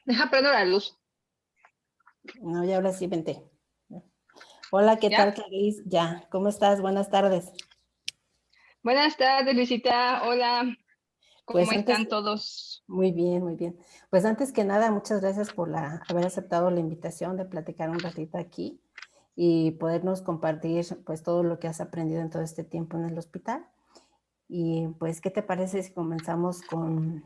Deja prendo la luz. No, ya ahora sí, vente. Hola, ¿qué tal, ¿Ya? Carlis? Ya, ¿cómo estás? Buenas tardes. Buenas tardes, Luisita. Hola, ¿cómo Pues antes, están todos? muy bien, muy bien. Pues antes que nada, muchas gracias por haber aceptado la invitación de platicar un ratito aquí y podernos compartir pues todo lo que has aprendido en todo este tiempo en el hospital. Y pues, ¿qué te parece si comenzamos con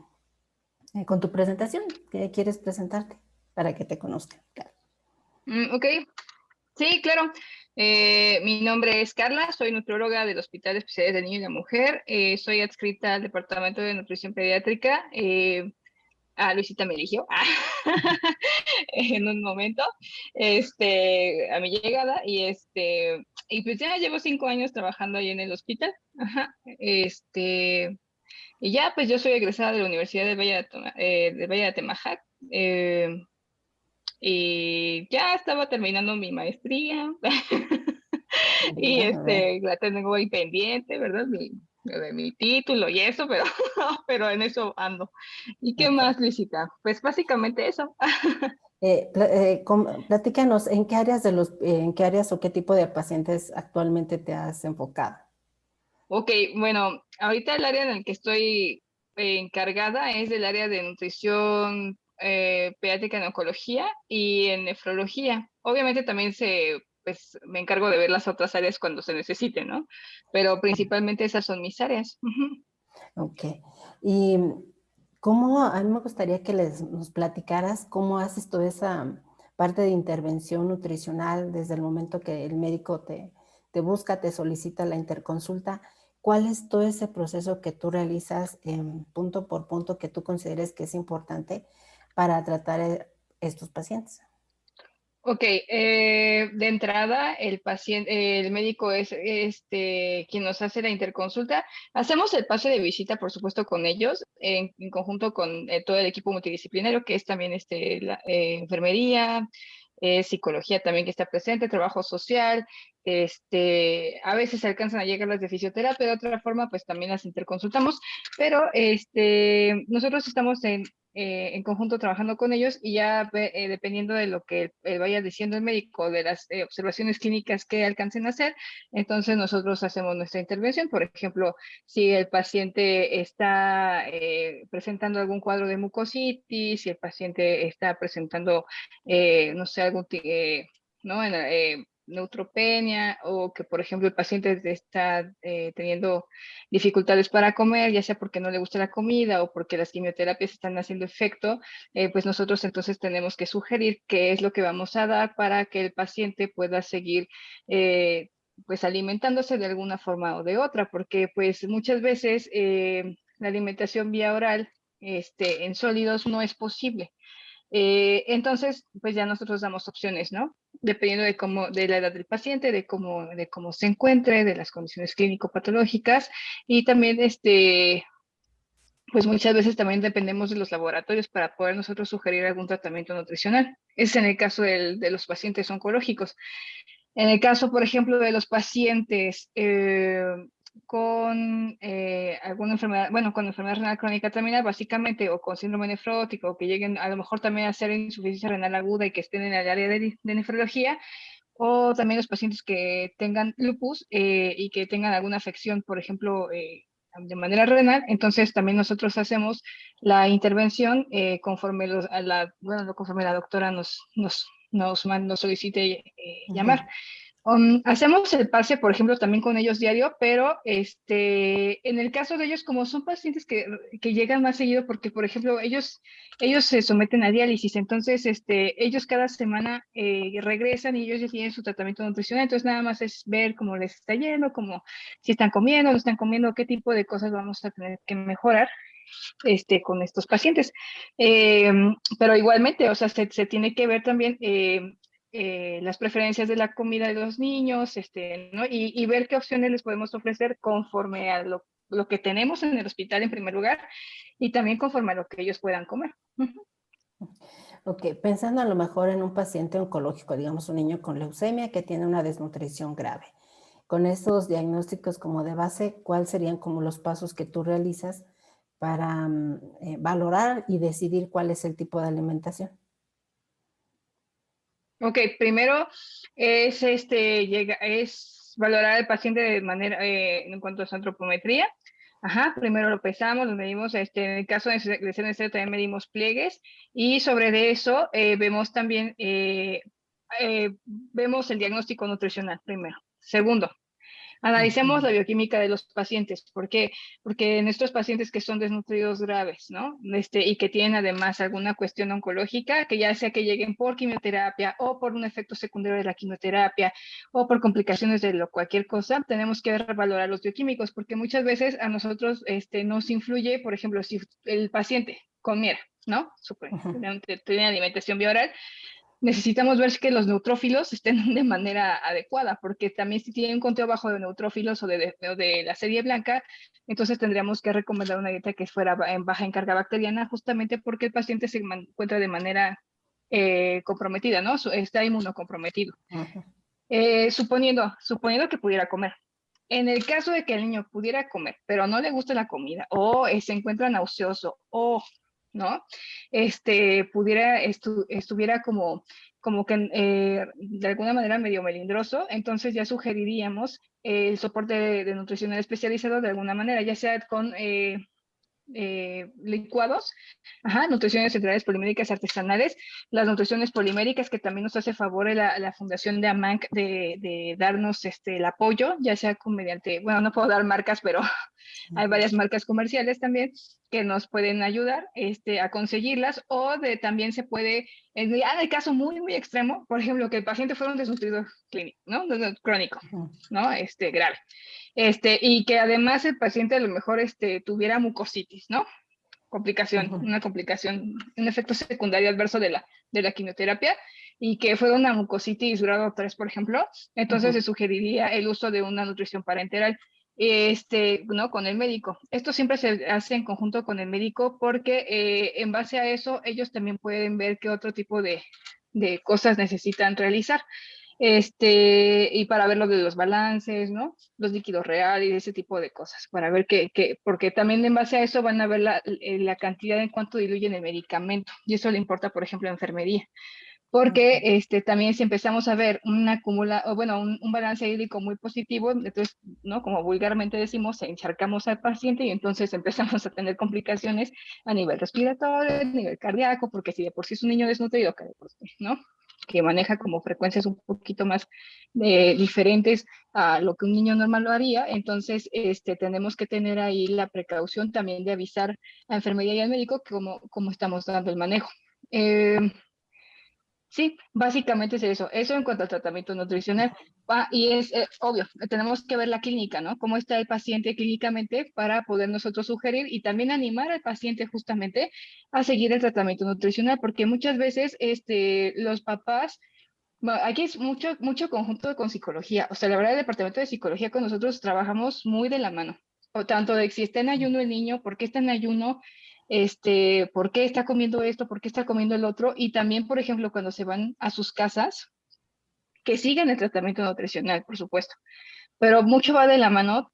tu presentación? ¿Qué quieres presentarte para que te conozcan? Claro. Ok, sí, claro. Mi nombre es Carla, soy nutrióloga del Hospital de Especialidades del Niño y la Mujer. Soy adscrita al Departamento de Nutrición Pediátrica. Luisita me eligió en un momento, a mi llegada, y pues ya llevo 5 años trabajando ahí en el hospital. Ajá. Y ya, pues yo soy egresada de la Universidad de Valle de Atemajac. Y ya estaba terminando mi maestría Muy y bien, muy bien. la tengo ahí pendiente, ¿verdad? Lo de mi título y eso, pero, pero en eso ando. ¿Y qué Ok. más, Luisita? Pues básicamente eso. Platícanos, ¿en qué áreas o qué tipo de pacientes actualmente te has enfocado? Ok, bueno, ahorita el área en el que estoy encargada es del área de nutrición pediátrica en oncología y en nefrología. Obviamente también pues me encargo de ver las otras áreas cuando se necesite, ¿no? Pero principalmente esas son mis áreas. Ujú. Ok. Y a mí me gustaría que nos platicaras cómo haces toda esa parte de intervención nutricional desde el momento que el médico te busca, te solicita la interconsulta. ¿Cuál es todo ese proceso que tú realizas punto por punto que tú consideres que es importante para tratar estos pacientes? Ok, de entrada el médico es quien nos hace la interconsulta. Hacemos el pase de visita, por supuesto, con ellos, en conjunto con todo el equipo multidisciplinario, que es también enfermería, psicología también que está presente, trabajo social. A veces se alcanzan a llegar las de fisioterapia, de otra forma, pues también las interconsultamos, pero nosotros estamos en conjunto trabajando con ellos y ya dependiendo de lo que vaya diciendo el médico, de las observaciones clínicas que alcancen a hacer, entonces nosotros hacemos nuestra intervención. Por ejemplo, si el paciente está presentando algún cuadro de mucositis, si el paciente está presentando, no sé, ¿no? Neutropenia, o que, por ejemplo, el paciente está teniendo dificultades para comer, ya sea porque no le gusta la comida o porque las quimioterapias están haciendo efecto, pues nosotros entonces tenemos que sugerir qué es lo que vamos a dar para que el paciente pueda seguir pues alimentándose de alguna forma o de otra, porque pues muchas veces la alimentación vía oral en sólidos no es posible. Entonces, pues ya nosotros damos opciones, ¿no? Dependiendo de la edad del paciente, de cómo se encuentre, de las condiciones clínico-patológicas y también, pues muchas veces también dependemos de los laboratorios para poder nosotros sugerir algún tratamiento nutricional. Es en el caso de los pacientes oncológicos. En el caso, por ejemplo, de los pacientes con alguna enfermedad, bueno, con enfermedad renal crónica terminal, básicamente, o con síndrome nefrótico, o que lleguen a lo mejor también a ser insuficiencia renal aguda y que estén en el área de nefrología, o también los pacientes que tengan lupus y que tengan alguna afección, por ejemplo, de manera renal, entonces también nosotros hacemos la intervención conforme la doctora nos solicite llamar. Ujú. Hacemos el pase, por ejemplo, también con ellos diario, pero en el caso de ellos, como son pacientes que llegan más seguido, porque, por ejemplo, ellos se someten a diálisis, entonces ellos cada semana regresan y ellos ya tienen su tratamiento nutricional, entonces nada más es ver cómo les está yendo, como si están comiendo, no están comiendo, qué tipo de cosas vamos a tener que mejorar con estos pacientes. Eh, pero igualmente, o sea, se tiene que ver también las preferencias de la comida de los niños, ¿no? Y ver qué opciones les podemos ofrecer conforme a lo que tenemos en el hospital en primer lugar y también conforme a lo que ellos puedan comer. Ujú. Ok, pensando a lo mejor en un paciente oncológico, digamos un niño con leucemia que tiene una desnutrición grave. Con estos diagnósticos como de base, ¿cuáles serían como los pasos que tú realizas para valorar y decidir cuál es el tipo de alimentación? Ok, primero es valorar al paciente de manera, en cuanto a su antropometría. Ajá, primero lo pesamos, lo medimos, en el caso de ser necesario también medimos pliegues y sobre de eso vemos el diagnóstico nutricional primero. Segundo, analicemos la bioquímica de los pacientes. ¿Por qué? Porque en estos pacientes que son desnutridos graves, ¿no? Y que tienen además alguna cuestión oncológica, que ya sea que lleguen por quimioterapia o por un efecto secundario de la quimioterapia o por complicaciones de cualquier cosa, tenemos que revalorar los bioquímicos, porque muchas veces a nosotros nos influye, por ejemplo, si el paciente comiera, ¿no? Ujú, Tiene alimentación bioral, necesitamos ver que los neutrófilos estén de manera adecuada, porque también si tienen un conteo bajo de neutrófilos o de la serie blanca, entonces tendríamos que recomendar una dieta que fuera baja en carga bacteriana, justamente porque el paciente se encuentra de manera comprometida, ¿no? Está inmunocomprometido. ujú, Suponiendo que pudiera comer. En el caso de que el niño pudiera comer, pero no le gusta la comida, o se encuentra nauseoso, o no, estuviera como que de alguna manera medio melindroso, entonces ya sugeriríamos el soporte de nutricional especializado de alguna manera, ya sea con licuados, ajá, nutriciones centrales poliméricas artesanales, las nutriciones poliméricas que también nos hace favor la Fundación de AMANC de darnos el apoyo, ya sea mediante, bueno, no puedo dar marcas, pero hay ujú. varias marcas comerciales también que nos pueden ayudar a conseguirlas, o también se puede, en el caso muy, muy extremo, por ejemplo, que el paciente fuera un desnutrido clínico, ¿no? Crónico, Ujú, ¿no? Grave. Y que además el paciente a lo mejor tuviera mucositis, ¿no? ujú, Una complicación, un efecto secundario adverso de la quimioterapia, y que fuera una mucositis grado 3, por ejemplo, entonces se ujú. sugeriría el uso de una nutrición parenteral, ¿no? Con el médico. Esto siempre se hace en conjunto con el médico porque en base a eso ellos también pueden ver qué otro tipo de cosas necesitan realizar. Y para ver lo de los balances, ¿no? Los líquidos reales y ese tipo de cosas, para ver porque también en base a eso van a ver la cantidad en cuánto diluyen el medicamento, y eso le importa, por ejemplo, a enfermería, porque Ujú, también si empezamos a ver o bueno, un balance hídrico muy positivo, entonces, ¿no? Como vulgarmente decimos, encharcamos al paciente y entonces empezamos a tener complicaciones a nivel respiratorio, a nivel cardíaco, porque si de por sí es un niño desnutrido, que de por sí, ¿no? Que maneja como frecuencias un poquito más diferentes a lo que un niño normal lo haría, entonces tenemos que tener ahí la precaución también de avisar a enfermería y al médico cómo estamos dando el manejo. Eh, Sí, básicamente es eso. Eso en cuanto al tratamiento nutricional. Y es obvio, tenemos que ver la clínica, ¿no? Cómo está el paciente clínicamente para poder nosotros sugerir y también animar al paciente justamente a seguir el tratamiento nutricional, porque muchas veces los papás, bueno, aquí es mucho, mucho conjunto con psicología. O sea, la verdad, el departamento de psicología con nosotros trabajamos muy de la mano. O tanto de si está en ayuno el niño, por qué está en ayuno, por qué está comiendo esto, por qué está comiendo el otro. Y también, por ejemplo, cuando se van a sus casas, que sigan el tratamiento nutricional, por supuesto. Pero mucho va de la mano,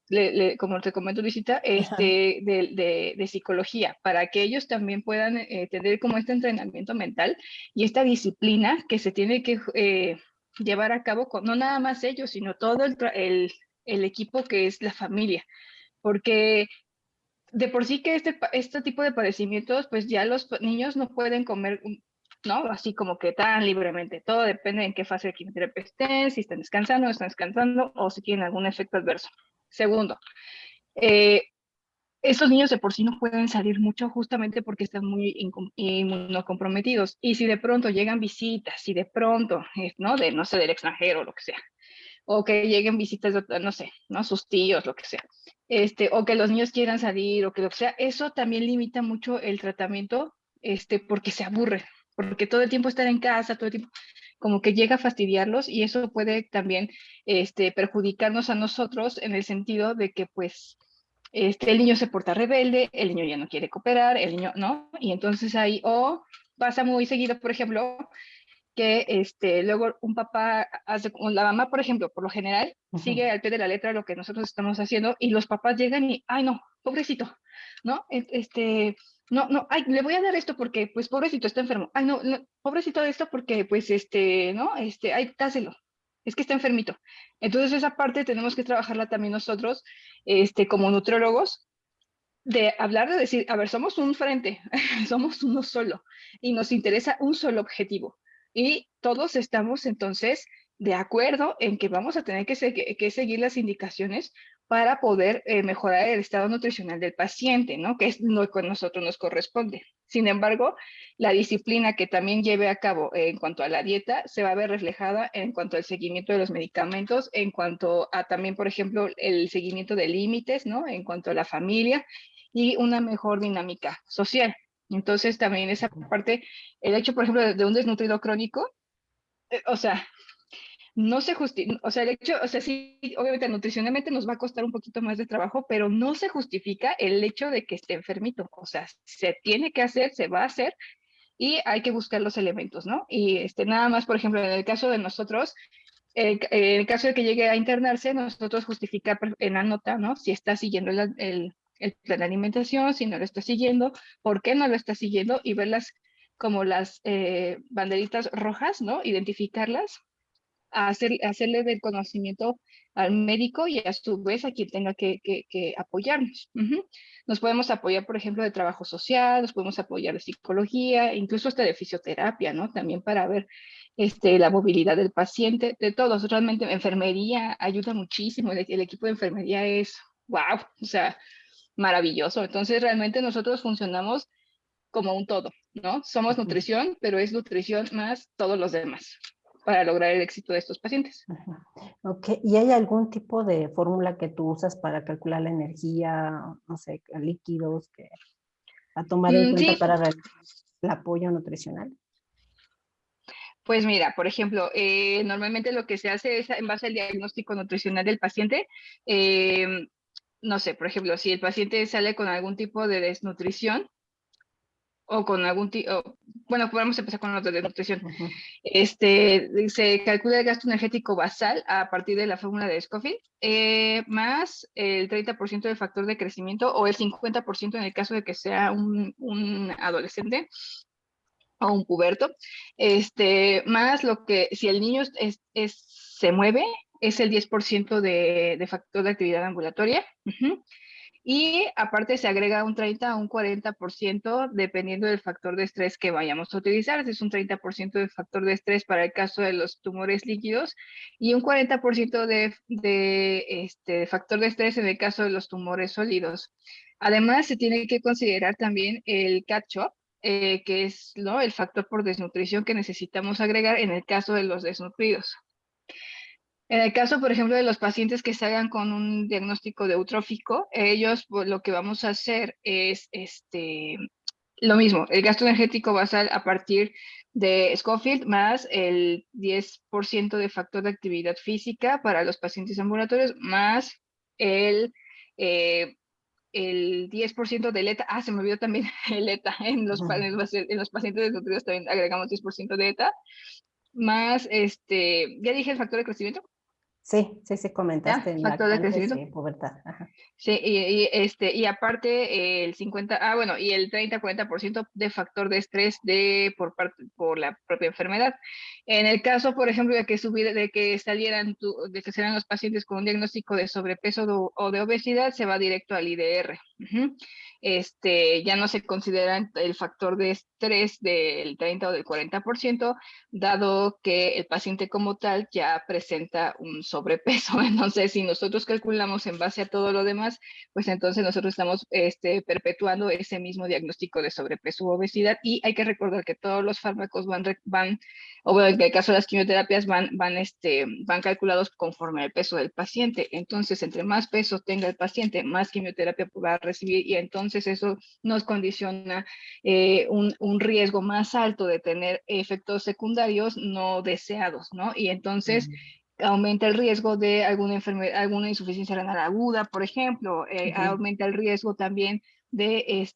como te comento, Luisita, ajá. de psicología, para que ellos también puedan tener como este entrenamiento mental y esta disciplina que se tiene que llevar a cabo con no nada más ellos, sino todo el equipo que es la familia. Porque de por sí que este tipo de padecimientos, pues ya los niños no pueden comer, ¿no? Así como que tan libremente. Todo depende en qué fase de quimioterapia estén, si están descansando, no están descansando o si tienen algún efecto adverso. Segundo, eh, estos niños de por sí no pueden salir mucho justamente porque están muy inmunocomprometidos. Y si de pronto llegan visitas, si de pronto, ¿no? No sé, del extranjero o lo que sea, o que lleguen visitas, no sé, ¿no? Sus tíos, lo que sea. O que los niños quieran salir, o que lo que sea, eso también limita mucho el tratamiento, porque se aburre, porque todo el tiempo estar en casa, todo el tiempo, como que llega a fastidiarlos, y eso puede también, perjudicarnos a nosotros en el sentido de que, pues, el niño se porta rebelde, el niño ya no quiere cooperar, el niño, ¿no? Y entonces ahí, o pasa muy seguido, por ejemplo, que luego un papá hace, como la mamá, por ejemplo, por lo general, Ujú, sigue al pie de la letra lo que nosotros estamos haciendo y los papás llegan y, ay, no, pobrecito, ¿no? No, no, ay, le voy a dar esto porque, pues, pobrecito, está enfermo. Ay, no, no, pobrecito de esto porque, pues, ¿no? Ay, dáselo. Es que está enfermito. Entonces, esa parte tenemos que trabajarla también nosotros, como nutriólogos, de hablar, de decir, a ver, somos un frente, somos uno solo, y nos interesa un solo objetivo. Y todos estamos entonces de acuerdo en que vamos a tener que seguir las indicaciones para poder mejorar el estado nutricional del paciente, ¿no? Que es lo que a nosotros nos corresponde. Sin embargo, la disciplina que también lleve a cabo en cuanto a la dieta se va a ver reflejada en cuanto al seguimiento de los medicamentos, en cuanto a también, por ejemplo, el seguimiento de límites, ¿no? En cuanto a la familia y una mejor dinámica social. Entonces, también esa parte, el hecho, por ejemplo, de un desnutrido crónico, o sea, no se justifica, o sea, el hecho, o sea, sí, obviamente nutricionalmente nos va a costar un poquito más de trabajo, pero no se justifica el hecho de que esté enfermito. O sea, se tiene que hacer, se va a hacer y hay que buscar los elementos, ¿no? Y nada más, por ejemplo, en el caso de nosotros, en el caso de que llegue a internarse, nosotros justificar en la nota, ¿no? Si está siguiendo el plan de alimentación, si no lo está siguiendo, por qué no lo está siguiendo y verlas como las banderitas rojas, ¿no? Identificarlas, hacerle del conocimiento al médico y a su vez a quien tenga que apoyarnos. Nos podemos apoyar, por ejemplo, de trabajo social, nos podemos apoyar de psicología, incluso hasta de fisioterapia, ¿no? También para ver la movilidad del paciente, de todos. Realmente enfermería ayuda muchísimo, el equipo de enfermería es, wow, o sea, maravilloso. Entonces, realmente nosotros funcionamos como un todo, ¿no? Somos Ujú, nutrición, pero es nutrición más todos los demás para lograr el éxito de estos pacientes. ujú. Ok, ¿y hay algún tipo de fórmula que tú usas para calcular la energía, no sé, líquidos que a tomar en cuenta Sí, para realizar el apoyo nutricional? pues mira, por ejemplo, normalmente lo que se hace es en base al diagnóstico nutricional del paciente. eh, no sé, por ejemplo, si el paciente sale con algún tipo de desnutrición o con algún tipo, bueno, vamos a empezar con los de desnutrición. Ujú, Se calcula el gasto energético basal a partir de la fórmula de Scofield, más el 30% del factor de crecimiento o el 50% en el caso de que sea un adolescente o un puberto, más lo que, si el niño se mueve, es el 10% de factor de actividad ambulatoria. Y aparte se agrega un 30 a un 40% dependiendo del factor de estrés que vayamos a utilizar. Es un 30% de factor de estrés para el caso de los tumores líquidos y un 40% de factor de estrés en el caso de los tumores sólidos. Además, se tiene que considerar también el catch-up, que es, ¿no?, el factor por desnutrición que necesitamos agregar en el caso de los desnutridos. En el caso, por ejemplo, de los pacientes que salgan con un diagnóstico de eutrófico, ellos pues, lo que vamos a hacer es lo mismo, el gasto energético basal a partir de Scofield más el 10% de factor de actividad física para los pacientes ambulatorios, más el, eh, el 10% de ETA. Ah, se me olvidó también el ETA. En los pacientes desnutridos también agregamos 10% de ETA, más ya dije el factor de crecimiento. sí, sí, sí, comentaste Ya, en factor de lactantes crecimiento. y pubertad. Ajá. Sí, y aparte el 50, bueno, y el 30-40% de factor de estrés por la propia enfermedad. En el caso, por ejemplo, de que de que salieran los pacientes con un diagnóstico de sobrepeso o de obesidad, se va directo al IDR. Ya no se considera el factor de estrés del 30 o del 40%, dado que el paciente como tal ya presenta un sobrepeso. Entonces, si nosotros calculamos en base a todo lo demás, pues entonces nosotros estamos perpetuando ese mismo diagnóstico de sobrepeso u obesidad. Y hay que recordar que todos los fármacos o bueno, en el caso de las quimioterapias, van calculados conforme al peso del paciente. Entonces, entre más peso tenga el paciente, más quimioterapia va a recibir y entonces eso nos condiciona un riesgo más alto de tener efectos secundarios no deseados, ¿no? Y entonces Mm, aumenta el riesgo de alguna enfermedad, alguna insuficiencia renal aguda, por ejemplo, ujú. aumenta el riesgo también de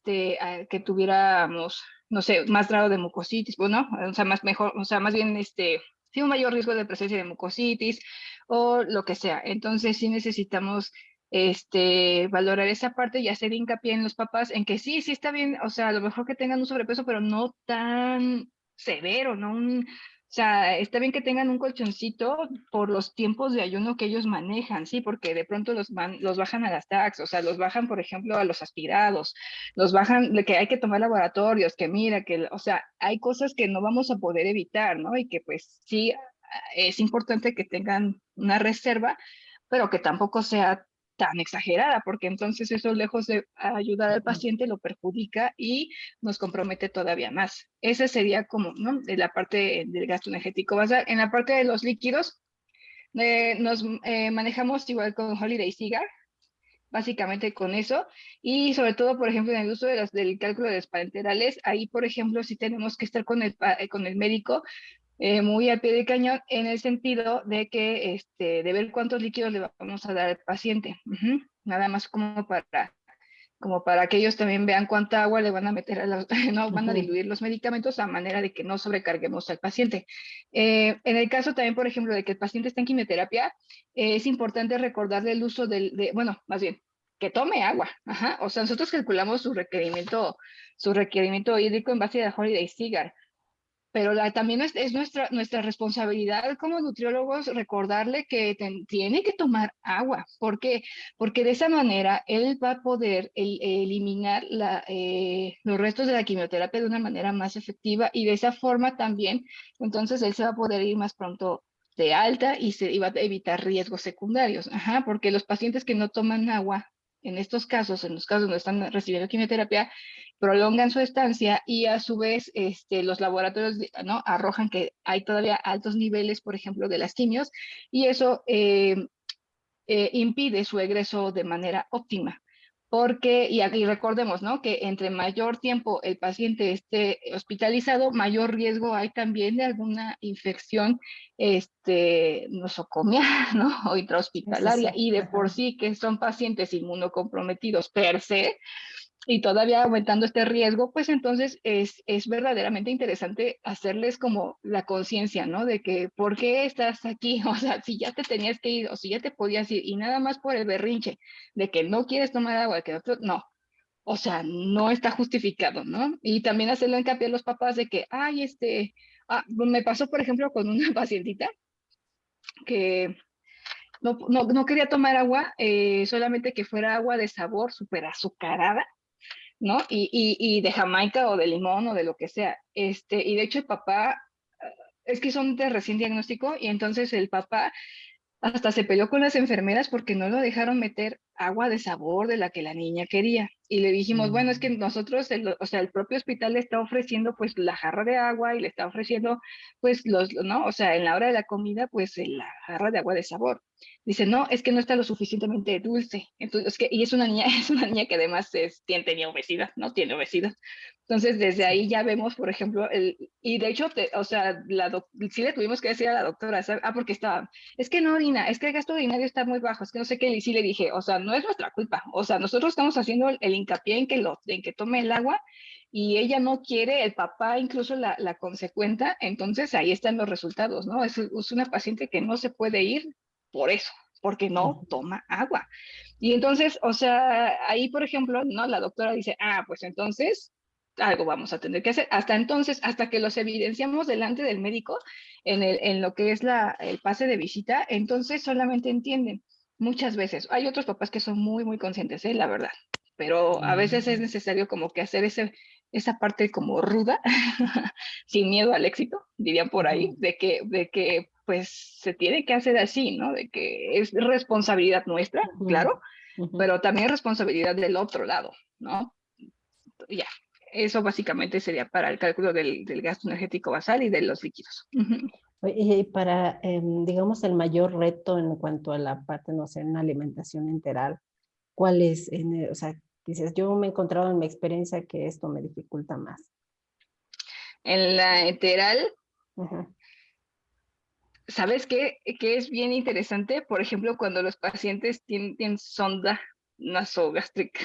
que tuviéramos, no sé, más grado de mucositis, bueno, o sea, más bien sí, un mayor riesgo de presencia de mucositis o lo que sea. Entonces sí necesitamos valorar esa parte y hacer hincapié en los papás en que sí, sí está bien, o sea, a lo mejor que tengan un sobrepeso, pero no tan severo, ¿no? O sea, está bien que tengan un colchoncito por los tiempos de ayuno que ellos manejan, sí, porque de pronto los bajan a las TACs, o sea, los bajan, por ejemplo, a los aspirados, los bajan de que hay que tomar laboratorios, que mira, que, o sea, hay cosas que no vamos a poder evitar, ¿no? Y que pues sí, es importante que tengan una reserva, pero que tampoco sea tan exagerada, porque entonces eso, lejos de ayudar al paciente, lo perjudica y nos compromete todavía más. Ese sería como, ¿no? De la parte del gasto energético basal. En la parte de los líquidos, nos manejamos igual con Holiday Cigar, básicamente con eso, y sobre todo, por ejemplo, en el uso del cálculo de los parenterales, ahí, por ejemplo, sí tenemos que estar con el médico muy al pie del cañón en el sentido de que, de ver cuántos líquidos le vamos a dar al paciente. Ujú. Nada más como para que ellos también vean cuánta agua le van a meter no van a Ujú. diluir los medicamentos a manera de que no sobrecarguemos al paciente. En el caso también, por ejemplo, de que el paciente está en quimioterapia, es importante recordarle el uso bueno, más bien, que tome agua. Ajá. O sea, nosotros calculamos su requerimiento hídrico en base a Holiday Cigar, pero también es nuestra responsabilidad como nutriólogos recordarle que tiene que tomar agua. ¿Por qué? Porque de esa manera él va a poder eliminar los restos de la quimioterapia de una manera más efectiva y de esa forma también, entonces él se va a poder ir más pronto de alta y va a evitar riesgos secundarios. Ajá, porque los pacientes que no toman agua, en estos casos, en los casos donde están recibiendo quimioterapia, prolongan su estancia y a su vez los laboratorios, ¿no? Arrojan que hay todavía altos niveles, por ejemplo, de las quimios y eso impide su egreso de manera óptima. Porque, y aquí recordemos, ¿no? Que entre mayor tiempo el paciente esté hospitalizado, mayor riesgo hay también de alguna infección nosocomial, ¿no? O Sí, sí, sí. intrahospitalaria. Y de por Ajá. sí que son pacientes inmunocomprometidos per se, y todavía aumentando este riesgo, pues entonces es verdaderamente interesante hacerles como la conciencia, ¿no? De que, ¿por qué estás aquí? O sea, si ya te tenías que ir o si ya te podías ir y nada más por el berrinche de que no quieres tomar agua, que no, o sea, no está justificado, ¿no? Y también hacerle hincapié a los papás de que, ay, me pasó, por ejemplo, con una pacientita que no quería tomar agua, solamente que fuera agua de sabor súper azucarada, ¿no? Y de Jamaica o de limón o de lo que sea. Y de hecho el papá, es que son de recién diagnóstico y entonces el papá hasta se peleó con las enfermeras porque no lo dejaron meter agua de sabor de la que la niña quería. Y le dijimos, bueno, es que Mm. nosotros, o sea, el propio hospital le está ofreciendo pues la jarra de agua y le está ofreciendo pues ¿no? O sea, en la hora de la comida pues la jarra de agua de sabor. Dice, no, es que no está lo suficientemente dulce. Entonces, y es una niña, es una niña que además tenía obesidad, ¿no? Tiene obesidad. Entonces, desde Sí. ahí ya vemos, por ejemplo, y de hecho, o sea, sí le tuvimos que decir a la doctora, ¿sabes? Porque estaba, es que no orina, es que el gasto urinario está muy bajo, es que no sé qué, y sí le dije, o sea, no es nuestra culpa, o sea, nosotros estamos haciendo el hincapié en que tome el agua y ella no quiere, el papá incluso la consecuenta, entonces ahí están los resultados, ¿no? Es una paciente que no se puede ir por eso, porque no Ujú. toma agua. Y entonces, o sea, ahí, por ejemplo, ¿no? La doctora dice, pues entonces algo vamos a tener que hacer. Hasta entonces, hasta que los evidenciamos delante del médico en lo que es el pase de visita, entonces solamente entienden. Muchas veces. Hay otros papás que son muy, muy conscientes, la verdad. Pero a veces es Mm. necesario como que hacer esa parte como ruda, sin miedo al éxito, dirían por ahí, Ujú. de que pues se tiene que hacer así, ¿no? De que es responsabilidad nuestra, Ujú. claro, Ujú. pero también responsabilidad del otro lado, ¿no? Ya, eso básicamente sería para el cálculo del gasto energético basal y de los líquidos. Ujú. Oye, y para, digamos, el mayor reto en cuanto a la parte, no sé, en una alimentación enteral, ¿cuál es? O sea, dices, yo me he encontrado en mi experiencia que esto me dificulta más. En la enteral, Ujú. ¿sabes qué? Que es bien interesante, por ejemplo, cuando los pacientes tienen sonda nasogástrica.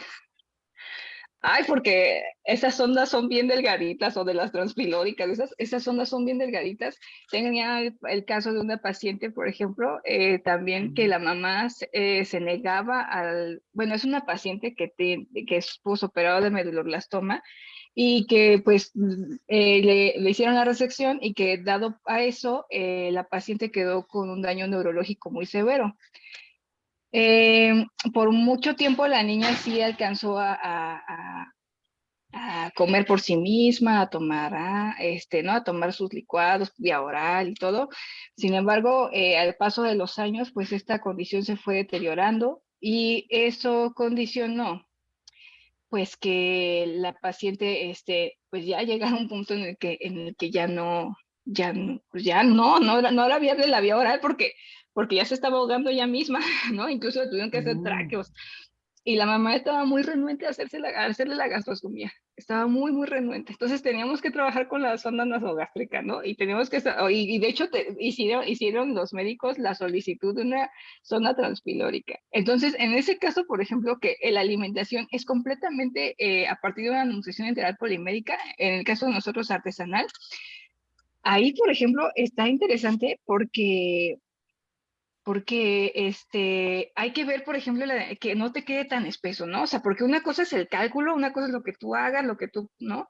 Ay, porque esas ondas son bien delgaditas o de las transpilóricas, esas ondas son bien delgaditas. Tenía el caso de una paciente, por ejemplo, también que la mamá se negaba bueno, es una paciente que es posoperada de medulloblastoma y que pues le hicieron la resección y que dado a eso, la paciente quedó con un daño neurológico muy severo. Por mucho tiempo la niña sí alcanzó a comer por sí misma, a tomar, ¿no? A tomar sus licuados vía oral y todo. Sin embargo, al paso de los años, pues esta condición se fue deteriorando y eso condicionó, pues que la paciente, pues ya llegara a un punto en el que pues ya no era viable la vía oral porque ya se estaba ahogando ella misma, ¿no? Incluso le tuvieron que hacer Mm. tráqueos. Y la mamá estaba muy renuente a hacerle la gastroscomía. Estaba muy, muy renuente. Entonces teníamos que trabajar con la sonda nasogástrica, ¿no? Y teníamos que, y de hecho hicieron los médicos la solicitud de una sonda transpilórica. Entonces, en ese caso, por ejemplo, que la alimentación es completamente a partir de una nutrición integral polimérica, en el caso de nosotros artesanal, ahí, por ejemplo, está interesante porque hay que ver, por ejemplo, que no te quede tan espeso, ¿no? O sea, porque una cosa es el cálculo, una cosa es lo que tú hagas, lo que tú, ¿no?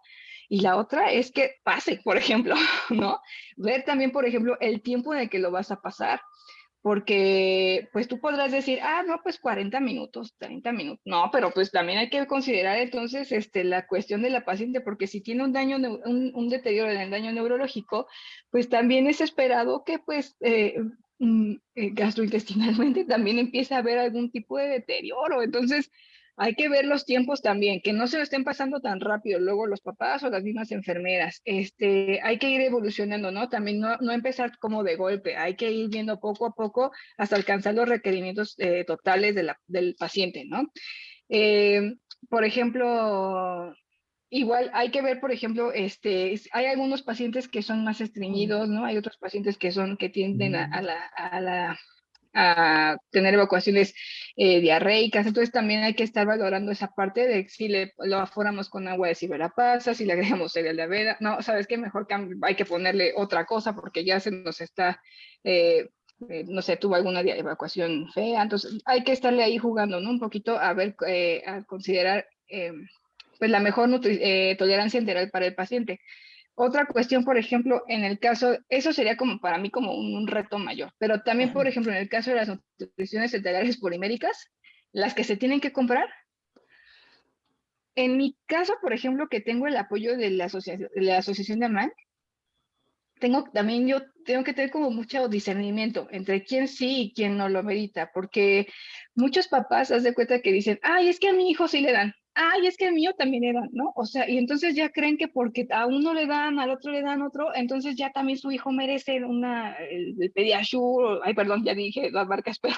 Y la otra es que pase, por ejemplo, ¿no? Ver también, por ejemplo, el tiempo en el que lo vas a pasar, porque pues tú podrás decir, no, pues 40 minutos, 30 minutos. No, pero pues también hay que considerar entonces la cuestión de la paciente, porque si tiene un daño, un deterioro en el daño neurológico, pues también es esperado que pues gastrointestinalmente también empiece a haber algún tipo de deterioro. Entonces, hay que ver los tiempos también, que no se lo estén pasando tan rápido, luego los papás o las mismas enfermeras. Hay que ir evolucionando, ¿no? También no empezar como de golpe, hay que ir viendo poco a poco hasta alcanzar los requerimientos totales del paciente, ¿no? Eh, por ejemplo, igual hay que ver, por ejemplo, hay algunos pacientes que son más estreñidos, ¿no? Hay otros pacientes que tienden a tener evacuaciones diarreicas, entonces también hay que estar valorando esa parte de si lo aforamos con agua de ciberapasa, si le agregamos cereal de avena, no, sabes qué, mejor hay que ponerle otra cosa porque ya se nos está, no sé, tuvo alguna evacuación fea, entonces hay que estarle ahí jugando, ¿no? Un poquito a ver, a considerar pues la mejor tolerancia integral para el paciente. Otra cuestión, por ejemplo, en el caso, eso sería como para mí como un reto mayor, pero también, por ejemplo, en el caso de las nutriciones integrales poliméricas, las que se tienen que comprar, en mi caso, por ejemplo, que tengo el apoyo de la asociación de AMAN, yo tengo que tener como mucho discernimiento entre quién sí y quién no lo medita, porque muchos papás, haz de cuenta que dicen, ay, es que a mi hijo sí le dan, ay, es que al mío también le dan, ¿no? O sea, y entonces ya creen que porque a uno le dan, al otro le dan otro, entonces ya también su hijo merece el Pediasure, ay, perdón, ya dije las marcas, pero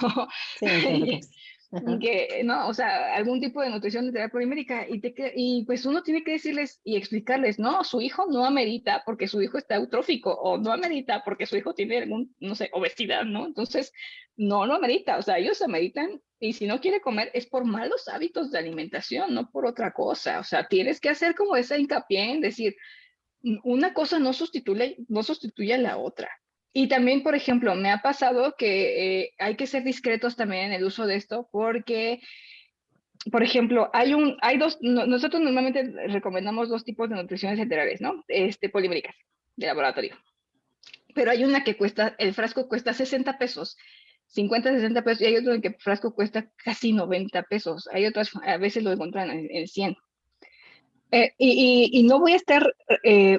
Sí, no te preocupes. Ajá. que, no, o sea, algún tipo de nutrición integral polimérica y pues uno tiene que decirles y explicarles, no, su hijo no amerita porque su hijo está eutrófico o no amerita porque su hijo tiene algún, no sé, obesidad, ¿no? Entonces, no lo amerita, o sea, ellos ameritan y si no quiere comer es por malos hábitos de alimentación, no por otra cosa, o sea, tienes que hacer como esa hincapié en decir, una cosa no sustituye a la otra. Y también, por ejemplo, me ha pasado que hay que ser discretos también en el uso de esto porque, por ejemplo, nosotros normalmente recomendamos dos tipos de nutriciones enterales, ¿no? Poliméricas de laboratorio. Pero hay una que el frasco cuesta 60 pesos, 50, 60 pesos, y hay otro en que el frasco cuesta casi 90 pesos. Hay otras, a veces lo encuentran en 100. Y no voy a estar,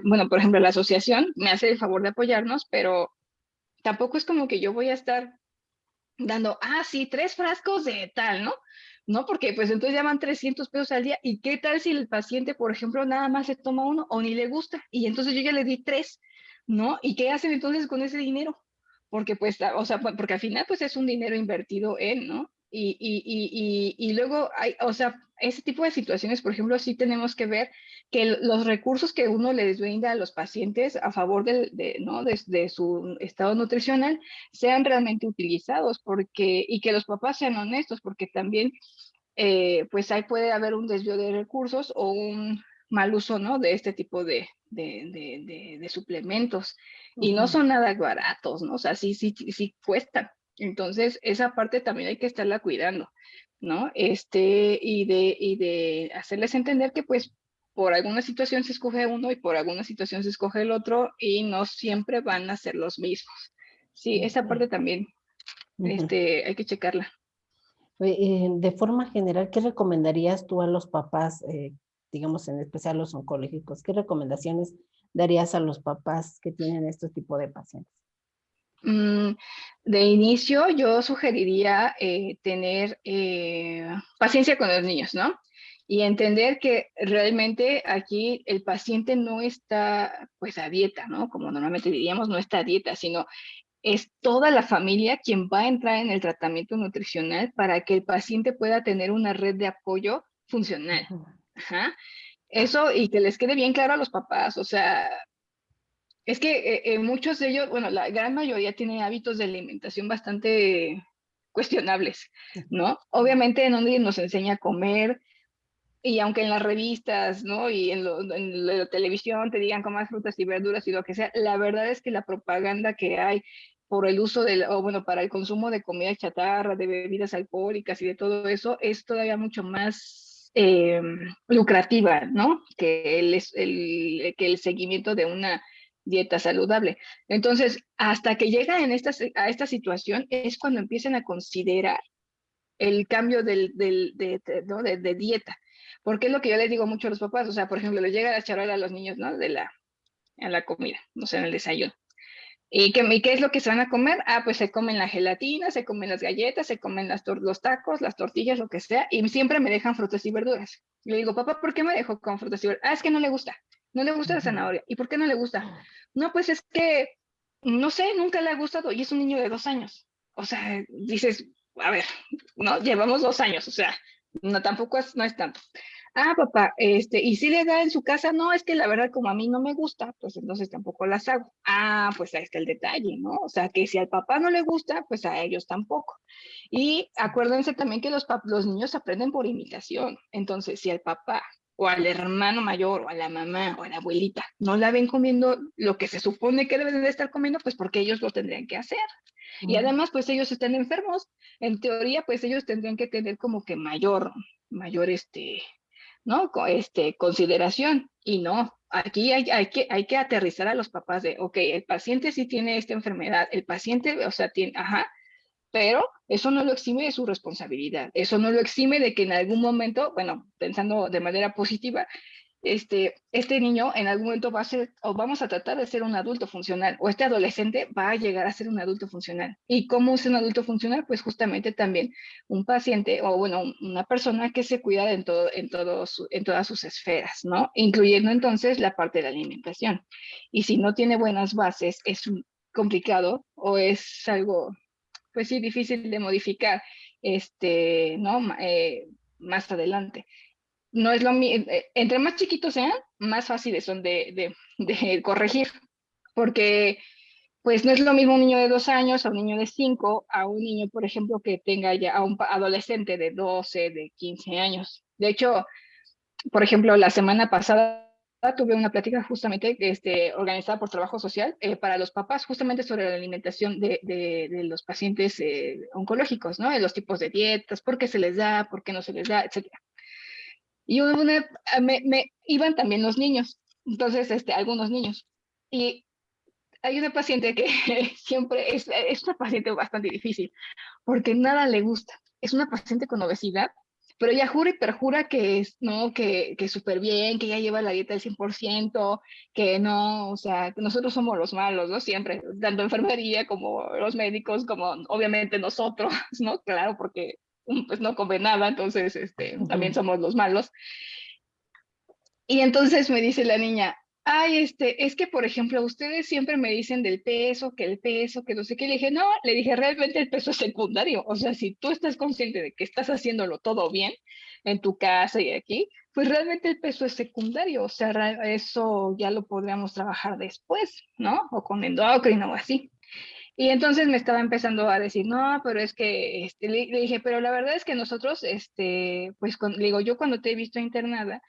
bueno, por ejemplo, la asociación me hace el favor de apoyarnos, pero tampoco es como que yo voy a estar dando, sí, 3 frascos de tal, ¿no? No, porque pues entonces ya van 300 pesos al día. ¿Y qué tal si el paciente, por ejemplo, nada más se toma uno o ni le gusta? Y entonces yo ya le di 3, ¿no? ¿Y qué hacen entonces con ese dinero? Porque pues, o sea, porque al final pues es un dinero invertido en, ¿no? Y luego hay, o sea, ese tipo de situaciones, por ejemplo, sí tenemos que ver que los recursos que uno les brinda a los pacientes a favor ¿no? de su estado nutricional sean realmente utilizados y que los papás sean honestos, porque también pues ahí puede haber un desvío de recursos o un mal uso, ¿no? De este tipo de suplementos. Y no Ujú, son nada baratos, ¿no? O sea, sí cuestan. Entonces, esa parte también hay que estarla cuidando, ¿no? Y de hacerles entender que pues por alguna situación se escoge uno y por alguna situación se escoge el otro y no siempre van a ser los mismos. Sí, esa ok, parte también, ujú. hay que checarla. De forma general, ¿qué recomendarías tú a los papás, digamos en especial los oncológicos? ¿Qué recomendaciones darías a los papás que tienen este tipo de pacientes? Mm, de inicio, yo sugeriría tener paciencia con los niños, ¿no? Y entender que realmente aquí el paciente no está pues a dieta, ¿no? Como normalmente diríamos, no está a dieta, sino es toda la familia quien va a entrar en el tratamiento nutricional para que el paciente pueda tener una red de apoyo funcional. Ujú, Ajá. Eso y que les quede bien claro a los papás, o sea, es que muchos de ellos, bueno, la gran mayoría tiene hábitos de alimentación bastante cuestionables, ¿no? Obviamente en donde nos enseña a comer y aunque en las revistas, ¿no? Y en la televisión te digan comas frutas y verduras y lo que sea, la verdad es que la propaganda que hay por el uso o bueno, para el consumo de comida chatarra, de bebidas alcohólicas y de todo eso, es todavía mucho más lucrativa, ¿no? Que el seguimiento de una dieta saludable. Entonces, hasta que llegan a esta situación es cuando empiezan a considerar el cambio ¿no? de dieta. Porque es lo que yo les digo mucho a los papás, o sea, por ejemplo, les llega la charola a los niños, ¿no? A la comida, no sé, en el desayuno. ¿Y qué es lo que se van a comer? Ah, pues se comen la gelatina, se comen las galletas, se comen los tacos, las tortillas, lo que sea, y siempre me dejan frutas y verduras. Y le digo, papá, ¿por qué me dejó con frutas y verduras? Ah, es que no le gusta, no le gusta la ujú. zanahoria. ¿Y por qué no le gusta? No, pues es que, no sé, nunca le ha gustado y es un niño de 2 años. O sea, dices, a ver, no, llevamos 2 años, o sea, no, tampoco no es tanto. Ah, papá, y si le da en su casa, no, es que la verdad como a mí no me gusta, pues entonces tampoco las hago. Ah, pues ahí está el detalle, ¿no? O sea, que si al papá no le gusta, pues a ellos tampoco. Y Sí, acuérdense también que los niños aprenden por imitación. Entonces, si al papá o al hermano mayor o a la mamá o a la abuelita no la ven comiendo lo que se supone que deben de estar comiendo, pues porque ellos lo tendrían que hacer. Y ujú, además, pues ellos están enfermos. En teoría, pues ellos tendrían que tener como que mayor ¿no? Consideración. Y no, aquí hay que aterrizar a los papás de, ok, el paciente sí tiene esta enfermedad, el paciente, o sea, tiene, ajá, pero eso no lo exime de su responsabilidad, eso no lo exime de que en algún momento, bueno, pensando de manera positiva, este niño en algún momento va a ser, o vamos a tratar de ser un adulto funcional, o este adolescente va a llegar a ser un adulto funcional. ¿Y cómo es un adulto funcional? Pues justamente también un paciente, o bueno, una persona que se cuida en todas sus esferas, ¿no? Incluyendo entonces la parte de la alimentación. Y si no tiene buenas bases, es complicado o es algo, pues sí, difícil de modificar, ¿no? Más adelante no es lo mismo, entre más chiquitos sean, más fáciles son de corregir, porque pues no es lo mismo un niño de 2 años a un niño de 5, a un niño, por ejemplo, que tenga ya a un adolescente de 12, de 15 años. De hecho, por ejemplo, la semana pasada tuve una plática justamente organizada por Trabajo Social para los papás, justamente sobre la alimentación de los pacientes oncológicos, ¿no? De los tipos de dietas, por qué se les da, por qué no se les da, etcétera. Y iban también los niños, entonces, algunos niños. Y hay una paciente que siempre es una paciente bastante difícil, porque nada le gusta. Es una paciente con obesidad, pero ella jura y perjura que es, no, que súper bien, que ella lleva la dieta al 100%, que no, o sea, que nosotros somos los malos, ¿no? Siempre, tanto enfermería como los médicos, como obviamente nosotros, ¿no? Claro, porque pues no come nada, entonces, también ujú. somos los malos. Y entonces me dice la niña, ay, es que, por ejemplo, ustedes siempre me dicen del peso, que el peso, que no sé qué. Le dije, no, le dije, realmente el peso es secundario. O sea, si tú estás consciente de que estás haciéndolo todo bien en tu casa y aquí, pues realmente el peso es secundario. O sea, eso ya lo podríamos trabajar después, ¿no? O con endocrino o así. Y entonces me estaba empezando a decir, no, pero es que, le dije, pero la verdad es que nosotros, pues, le digo, yo cuando te he visto internada,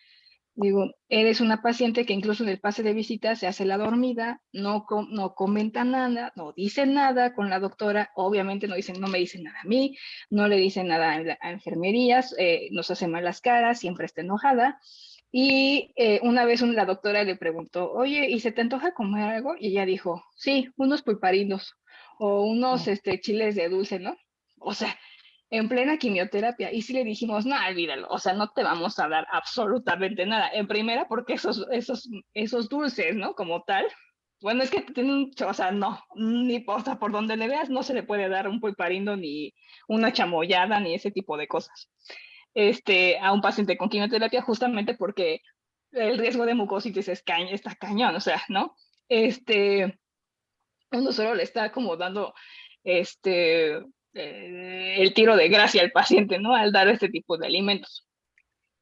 digo, eres una paciente que incluso en el pase de visita se hace la dormida, no comenta nada, no dice nada con la doctora, obviamente no me dicen nada a mí, no le dicen nada a enfermerías, nos hace malas caras, siempre está enojada. Y una vez la doctora le preguntó, oye, ¿y se te antoja comer algo? Y ella dijo, sí, unos pulparinos o unos chiles de dulce, ¿no? O sea, en plena quimioterapia. Y sí le dijimos, no, olvídalo, o sea, no te vamos a dar absolutamente nada. En primera, porque esos dulces, ¿no? Como tal, bueno, es que tienen, o sea, no, ni o sea, por donde le veas, no se le puede dar un pulparindo, ni una chamoyada, ni ese tipo de cosas. A un paciente con quimioterapia, justamente porque el riesgo de mucositis está cañón, o sea, ¿no? Uno solo le está como dando el tiro de gracia al paciente, ¿no? Al dar este tipo de alimentos.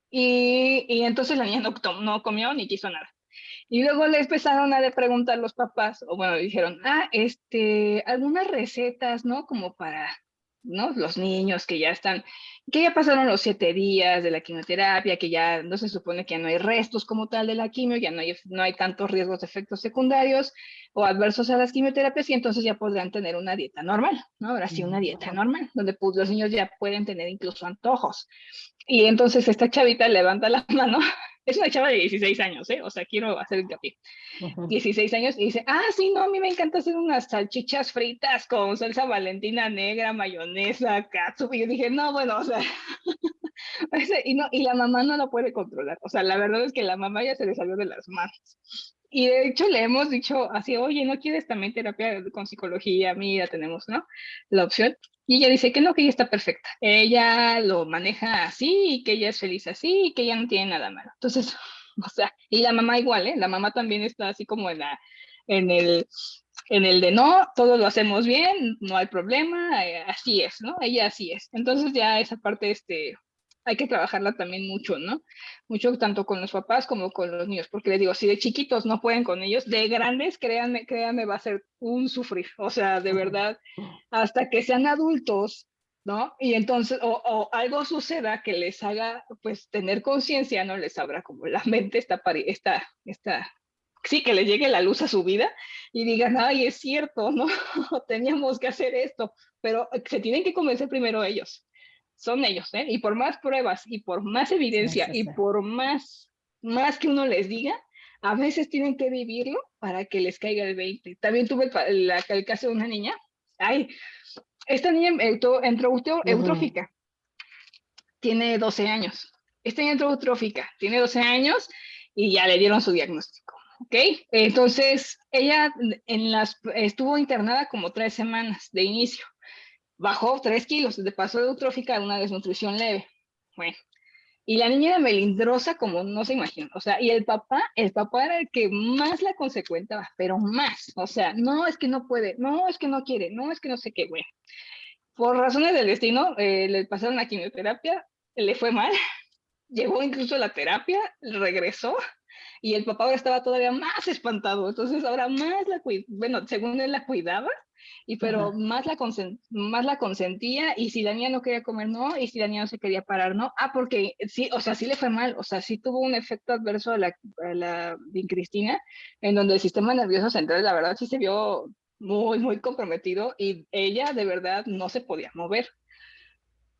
Y entonces la niña no comió ni quiso nada. Y luego le empezaron a preguntar los papás, o bueno, dijeron, algunas recetas, ¿no? Como para, ¿no? Los niños que ya pasaron los 7 días de la quimioterapia, que ya no se supone que ya no hay restos como tal de la quimio, ya no hay tantos riesgos de efectos secundarios o adversos a las quimioterapias, y entonces ya podrán tener una dieta normal, ¿no? Ahora sí, una dieta normal, donde pues, los niños ya pueden tener incluso antojos. Y entonces esta chavita levanta la mano, es una chava de 16 años, ¿eh? O sea, quiero hacer hincapié. 16 años y dice, sí, no, a mí me encanta hacer unas salchichas fritas con salsa Valentina negra, mayonesa, catsup. Y yo dije, no, bueno, o sea, y la mamá no lo puede controlar. O sea, la verdad es que la mamá ya se le salió de las manos. Y de hecho le hemos dicho así, oye, ¿no quieres también terapia con psicología? Mira, tenemos, ¿no? La opción. Y ella dice que no, que ella está perfecta. Ella lo maneja así y que ella es feliz así y que ella no tiene nada malo. Entonces, o sea, y la mamá igual, ¿eh? La mamá también está así como en el, en el de no, todo lo hacemos bien, no hay problema, así es, ¿no? Ella así es. Entonces ya esa parte, hay que trabajarla también mucho, ¿no? Mucho tanto con los papás como con los niños, porque les digo, si de chiquitos no pueden con ellos, de grandes, créanme, va a ser un sufrir, o sea, de verdad, hasta que sean adultos, ¿no? Y entonces, o algo suceda que les haga, pues, tener conciencia, ¿no? Les abra como la mente sí, que les llegue la luz a su vida y digan, ay, es cierto, ¿no? Teníamos que hacer esto, pero se tienen que convencer primero ellos, son ellos, ¿eh? Y por más pruebas y por más Sí, evidencia sí, y sí. por más que uno les diga, a veces tienen que vivirlo para que les caiga el 20. También tuve el caso de una niña, ay, esta niña entró eutrófica, tiene 12 años. Esta niña entró eutrófica, tiene 12 años y ya le dieron su diagnóstico. ¿Ok? Entonces, ella estuvo internada como 3 semanas de inicio. Bajó 3 kilos, de paso de eutrófica a una desnutrición leve. Bueno, y la niña era melindrosa como no se imagina. O sea, y el papá era el que más la consecuentaba, pero más. O sea, no es que no puede, no es que no quiere, no es que no sé qué, güey. Por razones del destino, le pasaron la quimioterapia, le fue mal, llegó incluso a la terapia, regresó y el papá ahora estaba todavía más espantado. Entonces ahora bueno, según él la cuidaba, pero Ajá. más la consentía, y si la niña no quería comer, no, y si la niña no se quería parar, no. Porque sí, o sea, sí le fue mal, o sea, sí tuvo un efecto adverso a la vincristina, en donde el sistema nervioso central, la verdad, sí se vio muy, muy comprometido y ella de verdad no se podía mover.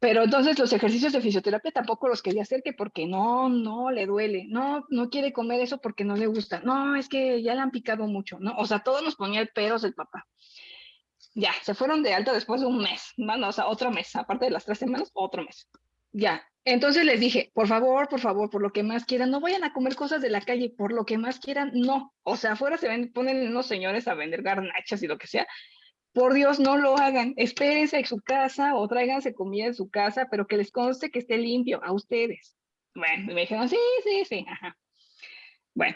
Pero entonces los ejercicios de fisioterapia tampoco los quería hacer, que porque no le duele, no quiere comer eso porque no le gusta, no, es que ya le han picado mucho, ¿no? O sea, todo nos ponía el peros del papá. Ya, se fueron de alta después de un mes, ¿no? O sea, otro mes, aparte de las 3 semanas, otro mes. Ya, entonces les dije, por favor, por lo que más quieran, no vayan a comer cosas de la calle, por lo que más quieran, no. O sea, afuera ponen unos señores a vender garnachas y lo que sea. Por Dios, no lo hagan. Espérense en su casa o tráiganse comida en su casa, pero que les conste que esté limpio a ustedes. Bueno, me dijeron, sí, sí, sí, ajá. Bueno,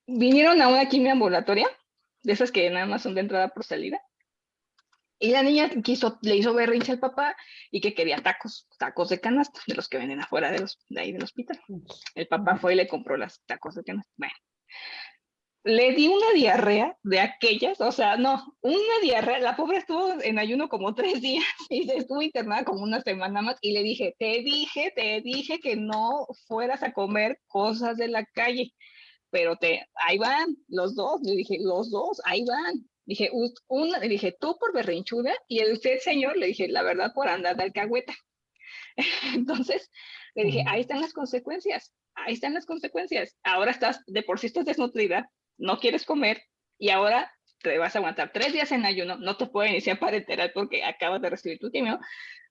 vinieron a una quimio ambulatoria, de esas que nada más son de entrada por salida, y la niña le hizo berrinche al papá y que quería tacos de canasta, de los que venden afuera de ahí del hospital. El papá fue y le compró los tacos de canasta. Bueno, le di una diarrea de aquellas, o sea, no, una diarrea, la pobre estuvo en ayuno como 3 días y se estuvo internada como una semana más y le dije, te dije que no fueras a comer cosas de la calle, pero ahí van, los dos, le dije, los dos, ahí van. Dije, le dije, tú por berrinchuda y el usted, señor, le dije, la verdad, por andar de alcahueta. Entonces, le dije, ahí están las consecuencias, ahí están las consecuencias. Ahora de por sí estás desnutrida, no quieres comer y ahora te vas a aguantar 3 días en ayuno, no te puedo iniciar para enterar porque acabas de recibir tu quimio,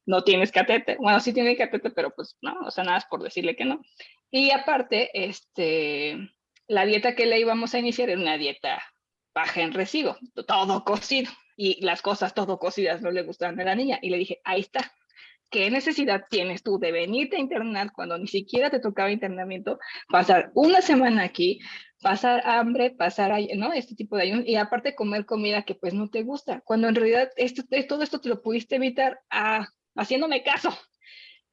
no tienes catéter, bueno, sí tiene catéter, pero pues no, o sea, nada es por decirle que no. Y aparte, la dieta que le íbamos a iniciar era una dieta baja en residuo, todo cocido, y las cosas todo cocidas no le gustaban a la niña, y le dije, ahí está, ¿qué necesidad tienes tú de venirte a internar cuando ni siquiera te tocaba internamiento, pasar una semana aquí, pasar hambre, ¿no? Este tipo de ayuno, y aparte comer comida que pues no te gusta, cuando en realidad todo esto te lo pudiste evitar haciéndome caso.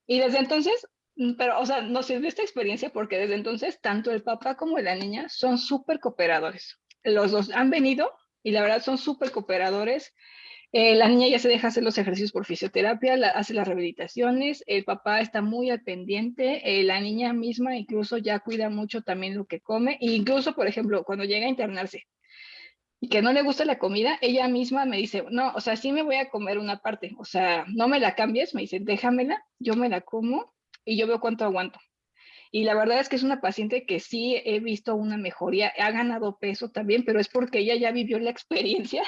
Y desde entonces, pero, o sea, nos sirvió esta experiencia porque desde entonces, tanto el papá como la niña son súper cooperadores. Los dos han venido y la verdad son súper cooperadores. La niña ya se deja hacer los ejercicios por fisioterapia, hace las rehabilitaciones, el papá está muy al pendiente, la niña misma incluso ya cuida mucho también lo que come, e incluso, por ejemplo, cuando llega a internarse y que no le gusta la comida, ella misma me dice, no, o sea, sí me voy a comer una parte, o sea, no me la cambies, me dice, déjamela, yo me la como y yo veo cuánto aguanto. Y la verdad es que es una paciente que sí he visto una mejoría, ha ganado peso también, pero es porque ella ya vivió la experiencia,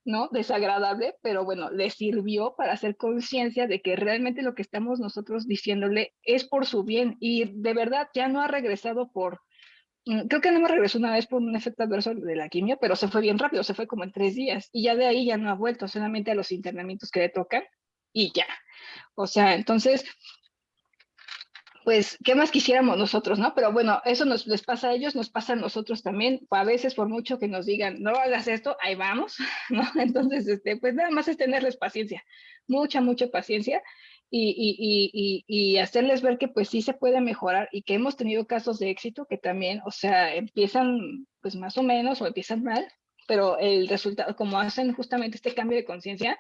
¿no? Desagradable, pero bueno, le sirvió para hacer conciencia de que realmente lo que estamos nosotros diciéndole es por su bien y de verdad ya no ha regresado creo que no me regresó una vez por un efecto adverso de la quimio, pero se fue bien rápido, se fue como en 3 días y ya de ahí ya no ha vuelto, solamente a los internamientos que le tocan y ya. O sea, entonces pues, ¿qué más quisiéramos nosotros, no? Pero bueno, eso les pasa a ellos, nos pasa a nosotros también. A veces, por mucho que nos digan, no hagas esto, ahí vamos, ¿no? Entonces, pues nada más es tenerles paciencia, mucha paciencia y hacerles ver que pues sí se puede mejorar y que hemos tenido casos de éxito que también, o sea, empiezan pues más o menos o empiezan mal, pero el resultado, como hacen justamente este cambio de conciencia,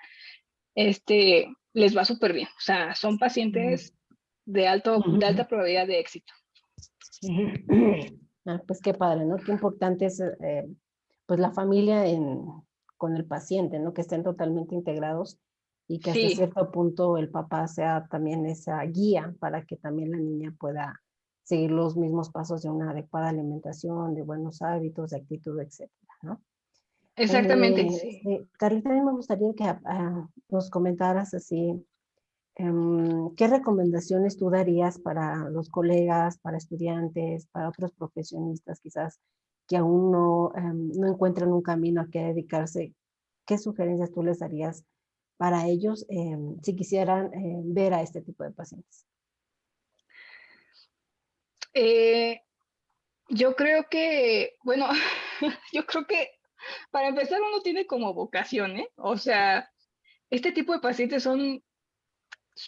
les va súper bien. O sea, son pacientes de alta probabilidad de éxito. Pues qué padre, ¿no? Qué importante es pues la familia con el paciente, ¿no? Que estén totalmente integrados y que hasta Sí, cierto punto el papá sea también esa guía para que también la niña pueda seguir los mismos pasos de una adecuada alimentación, de buenos hábitos, de actitud, etcétera, ¿no? exactamente, sí. Carlita, a mí me gustaría que nos comentaras así, ¿qué recomendaciones tú darías para los colegas, para estudiantes, para otros profesionistas quizás que aún no encuentran un camino a qué dedicarse? ¿Qué sugerencias tú les darías para ellos si quisieran ver a este tipo de pacientes? Eh, yo creo que, bueno, yo creo que para empezar uno tiene como vocación, ¿eh? O sea, este tipo de pacientes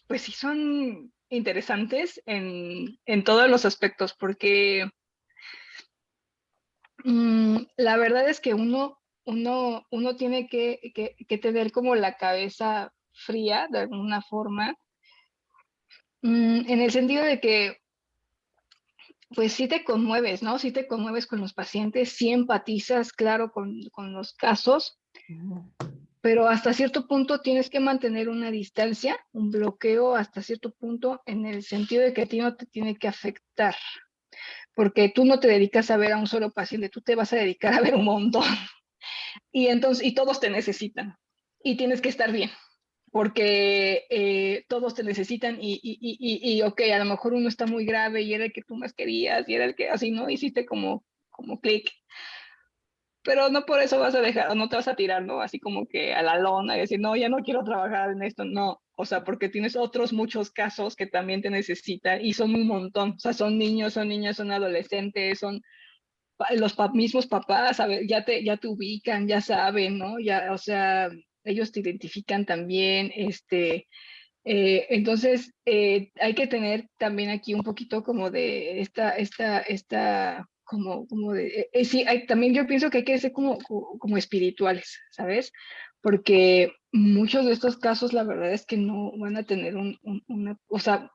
pues sí son interesantes en todos los aspectos, porque la verdad es que uno tiene que tener como la cabeza fría de alguna forma, en el sentido de que, pues sí te conmueves, ¿no? Sí te conmueves con los pacientes, sí empatizas, claro, con los casos, pero hasta cierto punto tienes que mantener una distancia, un bloqueo hasta cierto punto, en el sentido de que a ti no te tiene que afectar, porque tú no te dedicas a ver a un solo paciente, tú te vas a dedicar a ver un montón. Y entonces, y todos te necesitan y tienes que estar bien, porque todos te necesitan ok, a lo mejor uno está muy grave y era el que tú más querías y era el que así, ¿no? Hiciste como clic, pero no por eso vas a dejar, o no te vas a tirar, ¿no? Así como que a la lona y decir, no, ya no quiero trabajar en esto, no. O sea, porque tienes otros muchos casos que también te necesitan y son un montón. O sea, son niños, son niñas, son adolescentes, son los mismos papás, a ver, ya te ubican, ya saben, ¿no? Ya, o sea, ellos te identifican también, entonces hay que tener también aquí un poquito como de esta sí, también yo pienso que hay que ser como espirituales, ¿sabes? Porque muchos de estos casos, la verdad es que no van a tener o sea,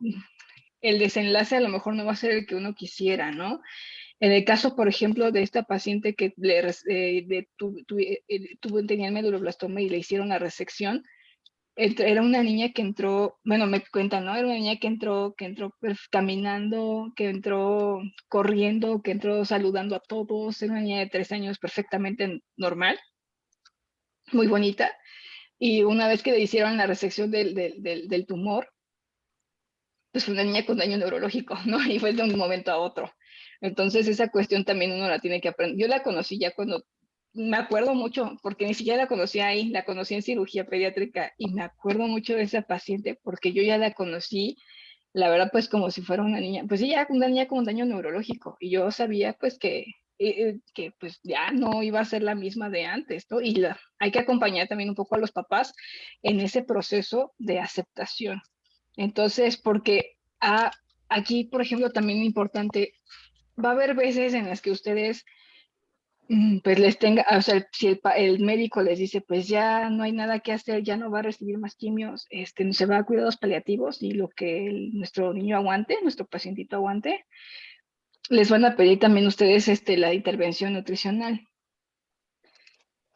el desenlace a lo mejor no va a ser el que uno quisiera, ¿no? En el caso, por ejemplo, de esta paciente que tenía el medulloblastoma y le hicieron la resección, era una niña que entró, bueno, me cuentan, ¿no? Era una niña que entró caminando, que entró corriendo, que entró saludando a todos, era una niña de 3 años perfectamente normal, muy bonita, y una vez que le hicieron la resección del tumor, pues fue una niña con daño neurológico, ¿no? Y fue de un momento a otro. Entonces esa cuestión también uno la tiene que aprender. Yo la conocí ya cuando, me acuerdo mucho, porque ni siquiera la conocí ahí, la conocí en cirugía pediátrica y me acuerdo mucho de esa paciente porque yo ya la conocí, la verdad, pues como si fuera una niña, pues ella una niña con daño neurológico y yo sabía pues que pues ya no iba a ser la misma de antes, ¿no? Y hay que acompañar también un poco a los papás en ese proceso de aceptación. Entonces, porque aquí, por ejemplo, también importante, va a haber veces en las que ustedes, pues les tenga, o sea, si el médico les dice, pues ya no hay nada que hacer, ya no va a recibir más quimios, no se va a cuidados paliativos y lo que nuestro niño aguante, nuestro pacientito aguante, les van a pedir también ustedes la intervención nutricional.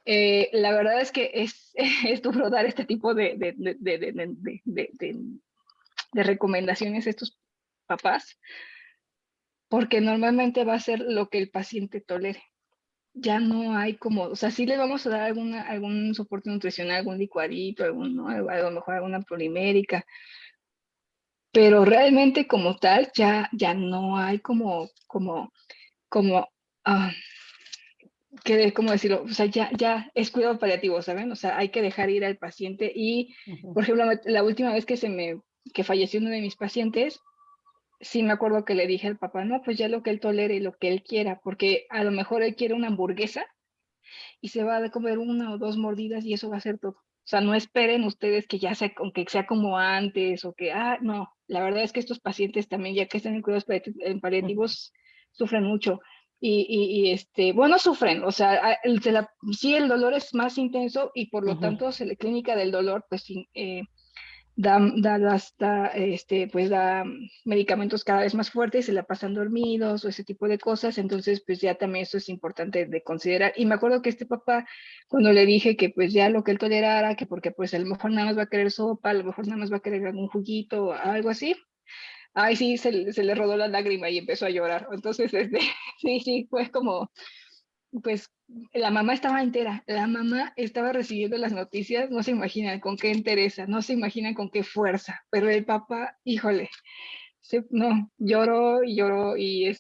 La verdad es que es duro dar este tipo de recomendaciones a estos papás, porque normalmente va a ser lo que el paciente tolere. Ya no hay como, o sea, sí les vamos a dar algún soporte nutricional, algún licuadito, ¿no? A lo mejor alguna polimérica, pero realmente como tal ya no hay como, ah, ¿cómo decirlo? O sea, ya es cuidado paliativo, ¿saben? O sea, hay que dejar ir al paciente y, Ujú. por ejemplo, la última vez que falleció uno de mis pacientes, sí me acuerdo que le dije al papá, no, pues ya lo que él tolere y lo que él quiera, porque a lo mejor él quiere una hamburguesa y se va a comer una o dos mordidas y eso va a ser todo. O sea, no esperen ustedes que ya sea, aunque sea como antes o que, no, la verdad es que estos pacientes también, ya que están en cuidados paliativos, sufren mucho. Bueno, sufren, o sea, sí el dolor es más intenso y por lo Ujú. tanto la clínica del dolor, pues sí, da medicamentos cada vez más fuertes, se la pasan dormidos o ese tipo de cosas, entonces pues ya también eso es importante de considerar. Y me acuerdo que este papá, cuando le dije que pues ya lo que él tolerara, que porque pues a lo mejor nada más va a querer sopa, a lo mejor nada más va a querer algún juguito o algo así, ay sí, se le rodó la lágrima y empezó a llorar. Entonces, sí, fue como, pues la mamá estaba entera, la mamá estaba recibiendo las noticias, no se imaginan con qué entereza, no se imaginan con qué fuerza, pero el papá, híjole, no, lloró y lloró y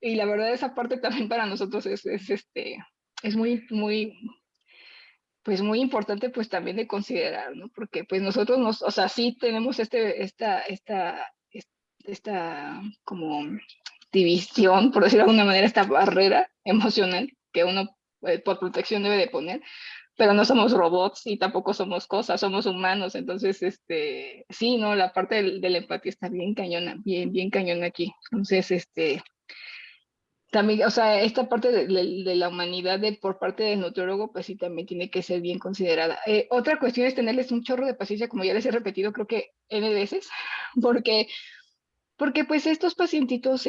la verdad esa parte también para nosotros es pues muy importante pues también de considerar, ¿no? Porque pues nosotros o sea, sí tenemos esta como división, por decirlo de alguna manera, esta barrera emocional que uno por protección debe de poner, pero no somos robots y tampoco somos cosas, somos humanos, entonces, sí, no, la parte de la empatía está bien cañona, bien cañona aquí. Entonces, también, o sea, esta parte de la humanidad por parte del nutriólogo, pues sí, también tiene que ser bien considerada. Otra cuestión es tenerles un chorro de paciencia, como ya les he repetido, creo que N veces, porque, porque pues estos pacientitos,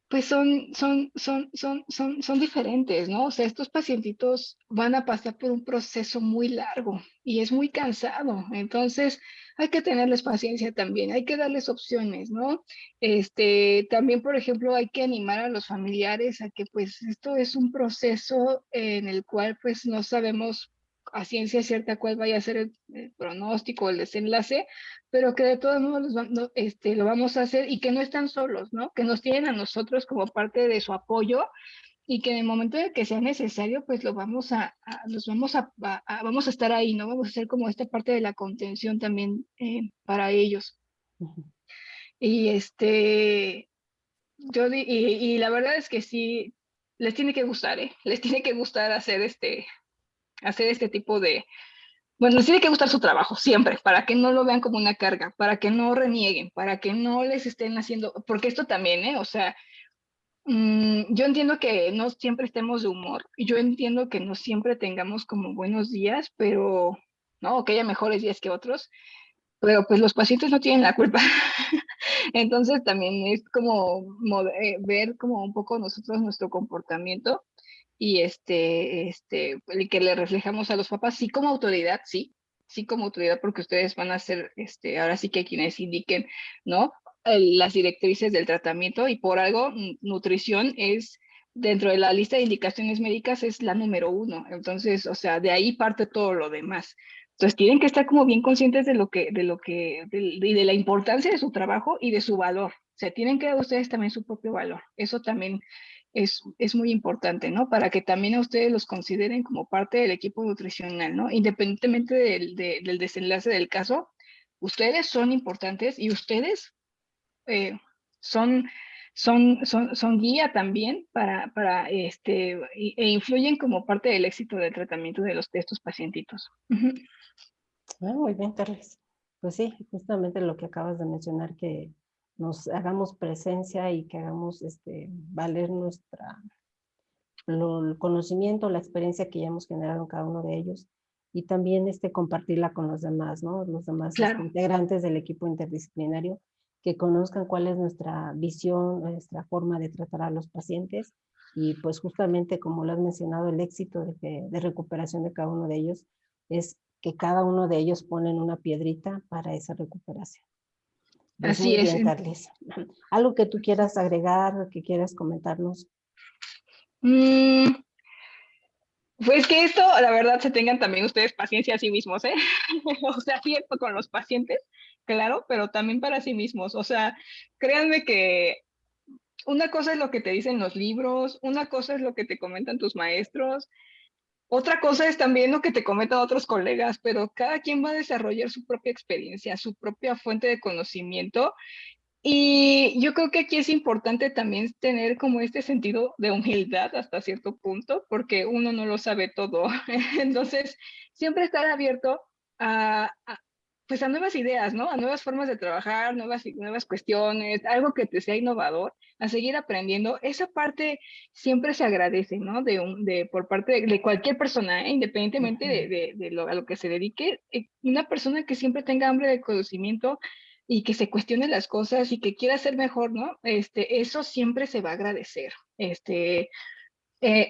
pues son diferentes, ¿no? O sea, estos pacientitos van a pasar por un proceso muy largo y es muy cansado. Entonces, hay que tenerles paciencia también, hay que darles opciones, ¿no? También, por ejemplo, hay que animar a los familiares a que, pues, esto es un proceso en el cual, pues, no sabemos a ciencia cierta cuál vaya a ser el pronóstico, el desenlace, pero que de todos modos lo vamos a hacer y que no están solos, ¿no? Que nos tienen a nosotros como parte de su apoyo y que en el momento de que sea necesario, pues lo vamos a estar ahí, ¿no? Vamos a hacer como esta parte de la contención también para ellos. Ujú. Y y la verdad es que sí, les tiene que gustar, ¿eh? Les tiene que gustar hacer este tipo bueno, les tiene que gustar su trabajo, siempre, para que no lo vean como una carga, para que no renieguen, para que no les estén haciendo, porque esto también, ¿eh? O sea, Yo entiendo que no siempre estemos de humor, yo entiendo que no siempre tengamos como buenos días, pero no, que haya mejores días que otros, pero pues los pacientes no tienen la culpa. Entonces también es como ver como un poco nosotros nuestro comportamiento y el que le reflejamos a los papás, sí como autoridad, sí, sí como autoridad, porque ustedes van a ser, ahora sí que quienes indiquen, ¿no? Las directrices del tratamiento y por algo nutrición es, dentro de la lista de indicaciones médicas, es la número uno. Entonces, o sea, de ahí parte todo lo demás. Entonces tienen que estar como bien conscientes de la importancia de su trabajo y de su valor. O sea, tienen que dar ustedes también su propio valor. Eso también es muy importante, ¿no? Para que también a ustedes los consideren como parte del equipo nutricional, ¿no? Independientemente del desenlace del caso, ustedes son importantes y ustedes eh, son, son guía también e influyen como parte del éxito del tratamiento de estos pacientitos. Ujú. Ah, muy bien, Carlos. Pues sí, justamente lo que acabas de mencionar, que nos hagamos presencia y que hagamos valer el conocimiento, la experiencia que ya hemos generado en cada uno de ellos y también compartirla con los demás, ¿no? Los demás Claro. integrantes del equipo interdisciplinario, que conozcan cuál es nuestra visión, nuestra forma de tratar a los pacientes y pues justamente como lo has mencionado, el éxito de recuperación de cada uno de ellos es que cada uno de ellos ponen una piedrita para esa recuperación. Pues Así muy es. bien, Carles. ¿Algo que tú quieras agregar, que quieras comentarnos? Mm, pues que esto, la verdad, se tengan también ustedes paciencia a sí mismos, ¿eh? O sea, cierto con los pacientes, claro, pero también para sí mismos. O sea, créanme que una cosa es lo que te dicen los libros, una cosa es lo que te comentan tus maestros, otra cosa es también lo que te comentan otros colegas, pero cada quien va a desarrollar su propia experiencia, su propia fuente de conocimiento. Y yo creo que aquí es importante también tener como este sentido de humildad hasta cierto punto, porque uno no lo sabe todo. Entonces, siempre estar abierto pues a nuevas ideas, ¿no? A nuevas formas de trabajar, nuevas cuestiones, algo que te sea innovador, a seguir aprendiendo. Esa parte siempre se agradece, ¿no? Por parte de cualquier persona, ¿eh? Independientemente a lo que se dedique, una persona que siempre tenga hambre de conocimiento y que se cuestione las cosas y que quiera ser mejor, ¿no? Eso siempre se va a agradecer.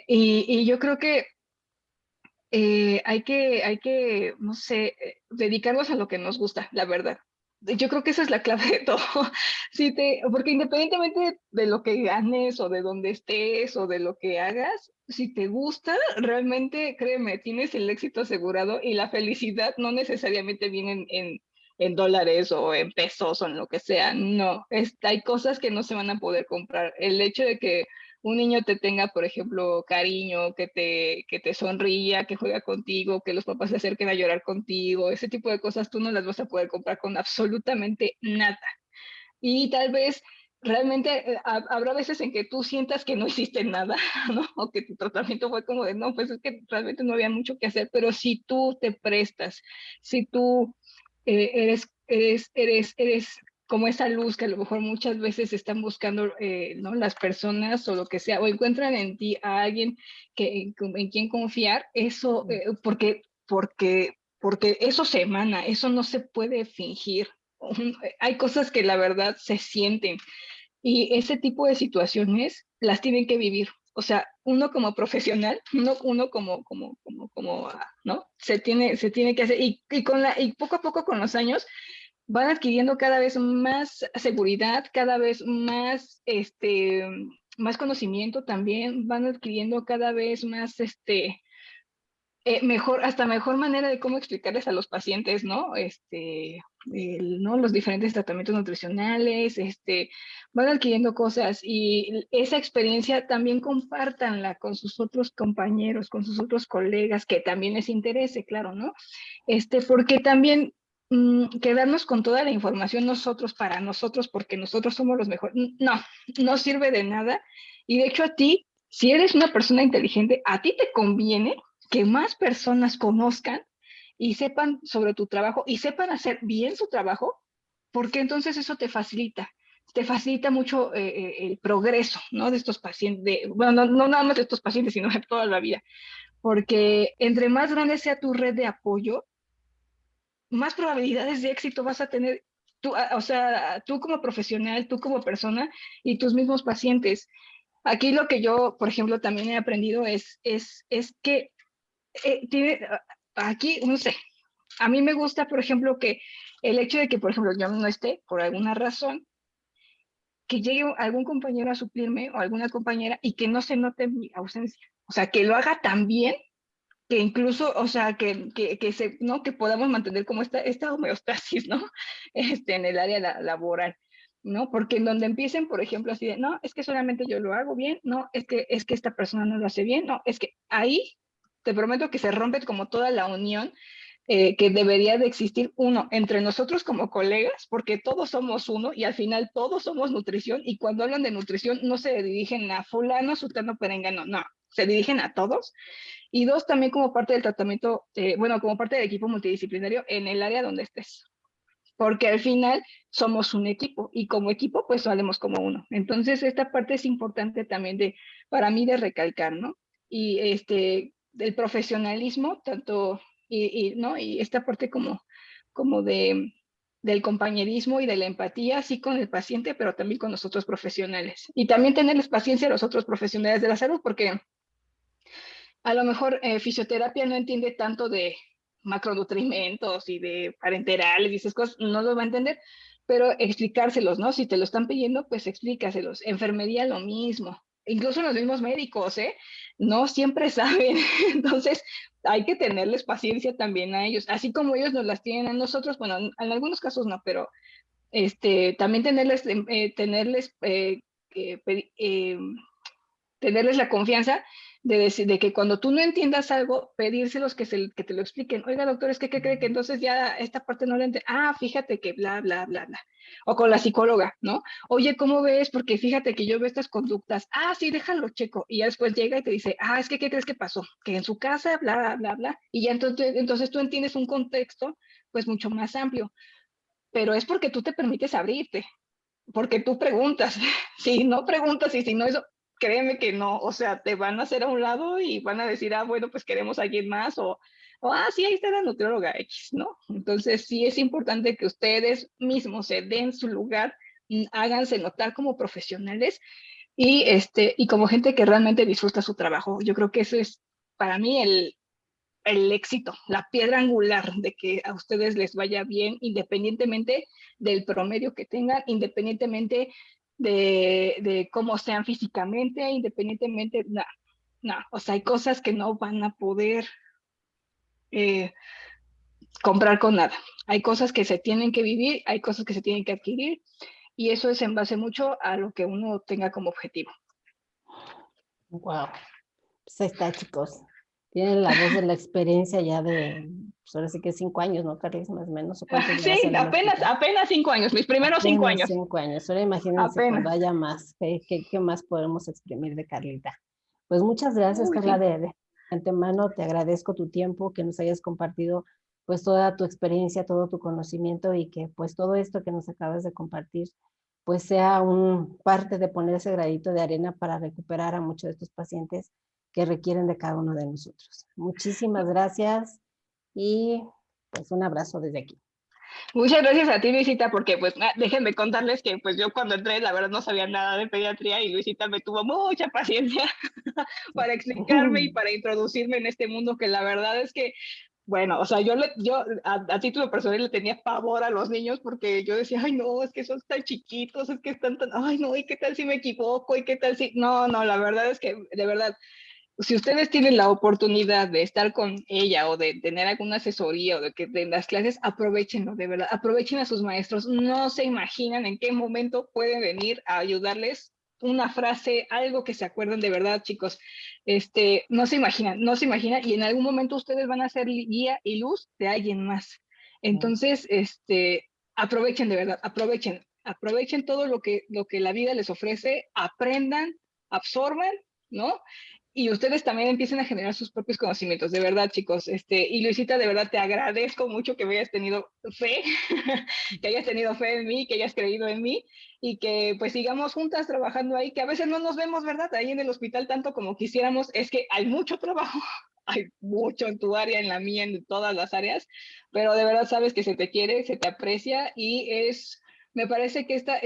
Y yo creo que no sé, dedicarnos a lo que nos gusta, la verdad. Yo creo que esa es la clave de todo. Porque independientemente de lo que ganes o de dónde estés o de lo que hagas, si te gusta, realmente, créeme, tienes el éxito asegurado y la felicidad no necesariamente viene en dólares o en pesos o en lo que sea. No, hay cosas que no se van a poder comprar. El hecho de que un niño te tenga, por ejemplo, cariño, que te sonría, que juega contigo, que los papás se acerquen a llorar contigo, ese tipo de cosas tú no las vas a poder comprar con absolutamente nada. Y tal vez realmente habrá veces en que tú sientas que no hiciste nada, ¿no? O que tu tratamiento fue como de, no, pues es que realmente no había mucho que hacer, pero si tú te prestas, si tú eres como esa luz que a lo mejor muchas veces están buscando, ¿no? Las personas o lo que sea, o encuentran en ti a alguien en quien confiar, eso, porque eso se emana, eso no se puede fingir. Hay cosas que la verdad se sienten y ese tipo de situaciones las tienen que vivir. O sea, uno como profesional, uno ¿no? Se tiene que hacer y poco a poco con los años van adquiriendo cada vez más seguridad, cada vez más conocimiento también, van adquiriendo cada vez más, hasta mejor manera de cómo explicarles a los pacientes, ¿no? ¿No? Los diferentes tratamientos nutricionales, van adquiriendo cosas y esa experiencia también compártanla con sus otros compañeros, con sus otros colegas, que también les interese, claro, ¿no? Porque también quedarnos con toda la información nosotros para nosotros, porque nosotros somos los mejores, no, no sirve de nada. Y de hecho a ti, si eres una persona inteligente, a ti te conviene que más personas conozcan y sepan sobre tu trabajo y sepan hacer bien su trabajo, porque entonces eso te facilita. te facilita mucho el progreso, ¿no? De estos pacientes, bueno, no nada más de estos pacientes, sino de toda la vida, porque entre más grande sea tu red de apoyo, más probabilidades de éxito vas a tener tú, o sea, tú como profesional, tú como persona y tus mismos pacientes. Aquí lo que yo, por ejemplo, también he aprendido es que tiene, aquí, no sé, a mí me gusta, por ejemplo, que el hecho de que, por ejemplo, yo no esté por alguna razón, que llegue algún compañero a suplirme o alguna compañera y que no se note mi ausencia. O sea, que lo haga tan bien que incluso, o sea, ¿no? Que podamos mantener como esta homeostasis, ¿no? En el área laboral, ¿no? Porque en donde empiecen, por ejemplo, así de, no, es que solamente yo lo hago bien, no, es que esta persona no lo hace bien, no, es que ahí te prometo que se rompe como toda la unión que debería de existir uno entre nosotros como colegas, porque todos somos uno y al final todos somos nutrición y cuando hablan de nutrición no se dirigen a fulano, sutano, perengano, no, se dirigen a todos. Y dos, también como parte del tratamiento, bueno, como parte del equipo multidisciplinario en el área donde estés, porque al final somos un equipo y como equipo pues valemos como uno. Entonces esta parte es importante también para mí de recalcar, ¿no? Y del profesionalismo, tanto, ¿no? Y esta parte como del compañerismo y de la empatía, sí con el paciente, pero también con los otros profesionales. Y también tenerles paciencia a los otros profesionales de la salud, porque a lo mejor fisioterapia no entiende tanto de macronutrimentos y de parenterales y esas cosas, no lo va a entender, pero explicárselos, ¿no? Si te lo están pidiendo, pues explícaselos. Enfermería lo mismo. Incluso los mismos médicos, ¿eh? No siempre saben. Entonces, hay que tenerles paciencia también a ellos, así como ellos nos las tienen a nosotros, bueno, en algunos casos no, pero también eh, eh, tenerles la confianza de que cuando tú no entiendas algo, pedírselos que te lo expliquen. Oiga, doctor, es que ¿qué cree que entonces ya esta parte no la entiendo? Ah, fíjate que bla, bla, bla, bla. O con la psicóloga, ¿no? Oye, ¿cómo ves? Porque fíjate que yo veo estas conductas. Ah, sí, déjalo, checo. Y ya después llega y te dice, ah, es que ¿qué crees que pasó? Que en su casa, bla, bla, bla. Y ya entonces tú entiendes un contexto, pues mucho más amplio. Pero es porque tú te permites abrirte, porque tú preguntas. Si no preguntas y si no eso, créeme que no, o sea, te van a hacer a un lado y van a decir, ah, bueno, pues queremos a alguien más ah, sí, ahí está la nutrióloga X, ¿no? Entonces sí es importante que ustedes mismos se den su lugar, háganse notar como profesionales y como gente que realmente disfruta su trabajo. Yo creo que eso es para mí el éxito, la piedra angular de que a ustedes les vaya bien, independientemente del promedio que tengan, independientemente de cómo sean físicamente, independientemente, no, no, o sea, hay cosas que no van a poder eh, comprar con nada. Hay cosas que se tienen que vivir, hay cosas que se tienen que adquirir, y eso es en base mucho a lo que uno tenga como objetivo. Wow. Pues ahí está, chicos. Tienen la voz de la experiencia ya de, pues ahora sí que 5 años, ¿no, Carlis? Más o menos, ¿o cuánto llevas Sí, en el hospital? apenas 5 años, mis primeros cinco Apenas años, 5 años. Ahora imagínense cuando apenas. haya más. ¿Qué más podemos exprimir de Carlita? Pues muchas gracias, Uy, Carla, sí. de antemano. Te agradezco tu tiempo, que nos hayas compartido pues toda tu experiencia, todo tu conocimiento y que pues todo esto que nos acabas de compartir pues sea un parte de poner ese gradito de arena para recuperar a muchos de estos pacientes que requieren de cada uno de nosotros. Muchísimas gracias y pues un abrazo desde aquí. Muchas gracias a ti, Luisita, porque pues déjenme contarles que pues yo cuando entré, la verdad no sabía nada de pediatría y Luisita me tuvo mucha paciencia para explicarme y para introducirme en este mundo que la verdad es que, bueno, o sea, yo a título personal le tenía pavor a los niños porque yo decía, ay no, es que son tan chiquitos, es que están tan, ay no, y qué tal si me equivoco, y qué tal si, no, no, la verdad es que de verdad si ustedes tienen la oportunidad de estar con ella o de tener alguna asesoría o de que de las clases, aprovechenlo, de verdad, aprovechen a sus maestros. No se imaginan en qué momento pueden venir a ayudarles una frase, algo que se acuerden de verdad, chicos. No se imaginan, no se imaginan y en algún momento ustedes van a ser guía y luz de alguien más. Entonces, aprovechen de verdad, aprovechen todo lo que la vida les ofrece, aprendan, absorban, ¿no? y ustedes también empiecen a generar sus propios conocimientos, de verdad, chicos. Y Luisita, de verdad te agradezco mucho que me hayas tenido fe, que hayas tenido fe en mí, que hayas creído en mí y que pues sigamos juntas trabajando ahí, que a veces no nos vemos, ¿verdad? Ahí en el hospital tanto como quisiéramos, es que hay mucho trabajo, hay mucho en tu área, en la mía, en todas las áreas, pero de verdad sabes que se te quiere, se te aprecia y me parece que esta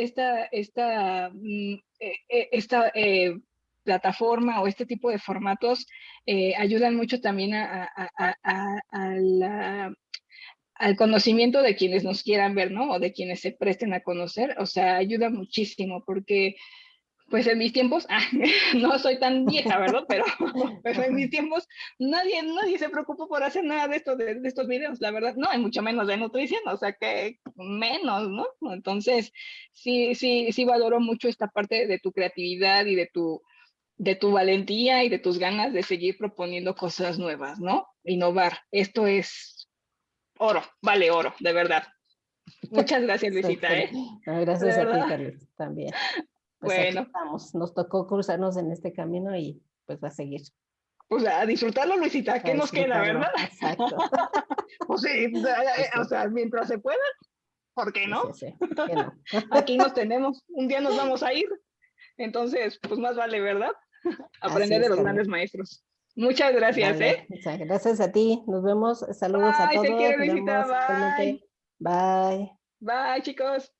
plataforma o este tipo de formatos ayudan mucho también al conocimiento de quienes nos quieran ver, ¿no? O de quienes se presten a conocer. O sea, ayuda muchísimo porque, pues en mis tiempos, no soy tan vieja, ¿verdad? Pero en mis tiempos nadie se preocupó por hacer nada de esto, de estos videos, la verdad. No, y mucho menos de nutrición, o sea que menos, ¿no? Entonces, sí valoro mucho esta parte de tu creatividad y de tu valentía y de tus ganas de seguir proponiendo cosas nuevas, ¿no? Innovar. Esto es oro, vale oro, de verdad. Muchas gracias, Luisita, Súper. ¿eh? No, De gracias a ti, verdad. Carlos, también. Pues aquí Bueno, estamos. Nos tocó cruzarnos en este camino y pues a seguir, pues a disfrutarlo, Luisita. a ¿Qué nos queda, verdad? disfrutarlo. Exacto. Pues sí, Pues o sí, sea, mientras se pueda, ¿por qué sí, no? sí, sí. ¿Qué no? Aquí nos tenemos. Un día nos vamos a ir. Entonces, pues más vale, ¿verdad? Así Aprender de es, los Carlos. grandes maestros. Muchas gracias, ¿eh? Vale, muchas gracias a ti. Nos vemos. Saludos a Bye, te todos. quiero, Nos Luisita. vemos Bye. igualmente. Bye. Bye, chicos.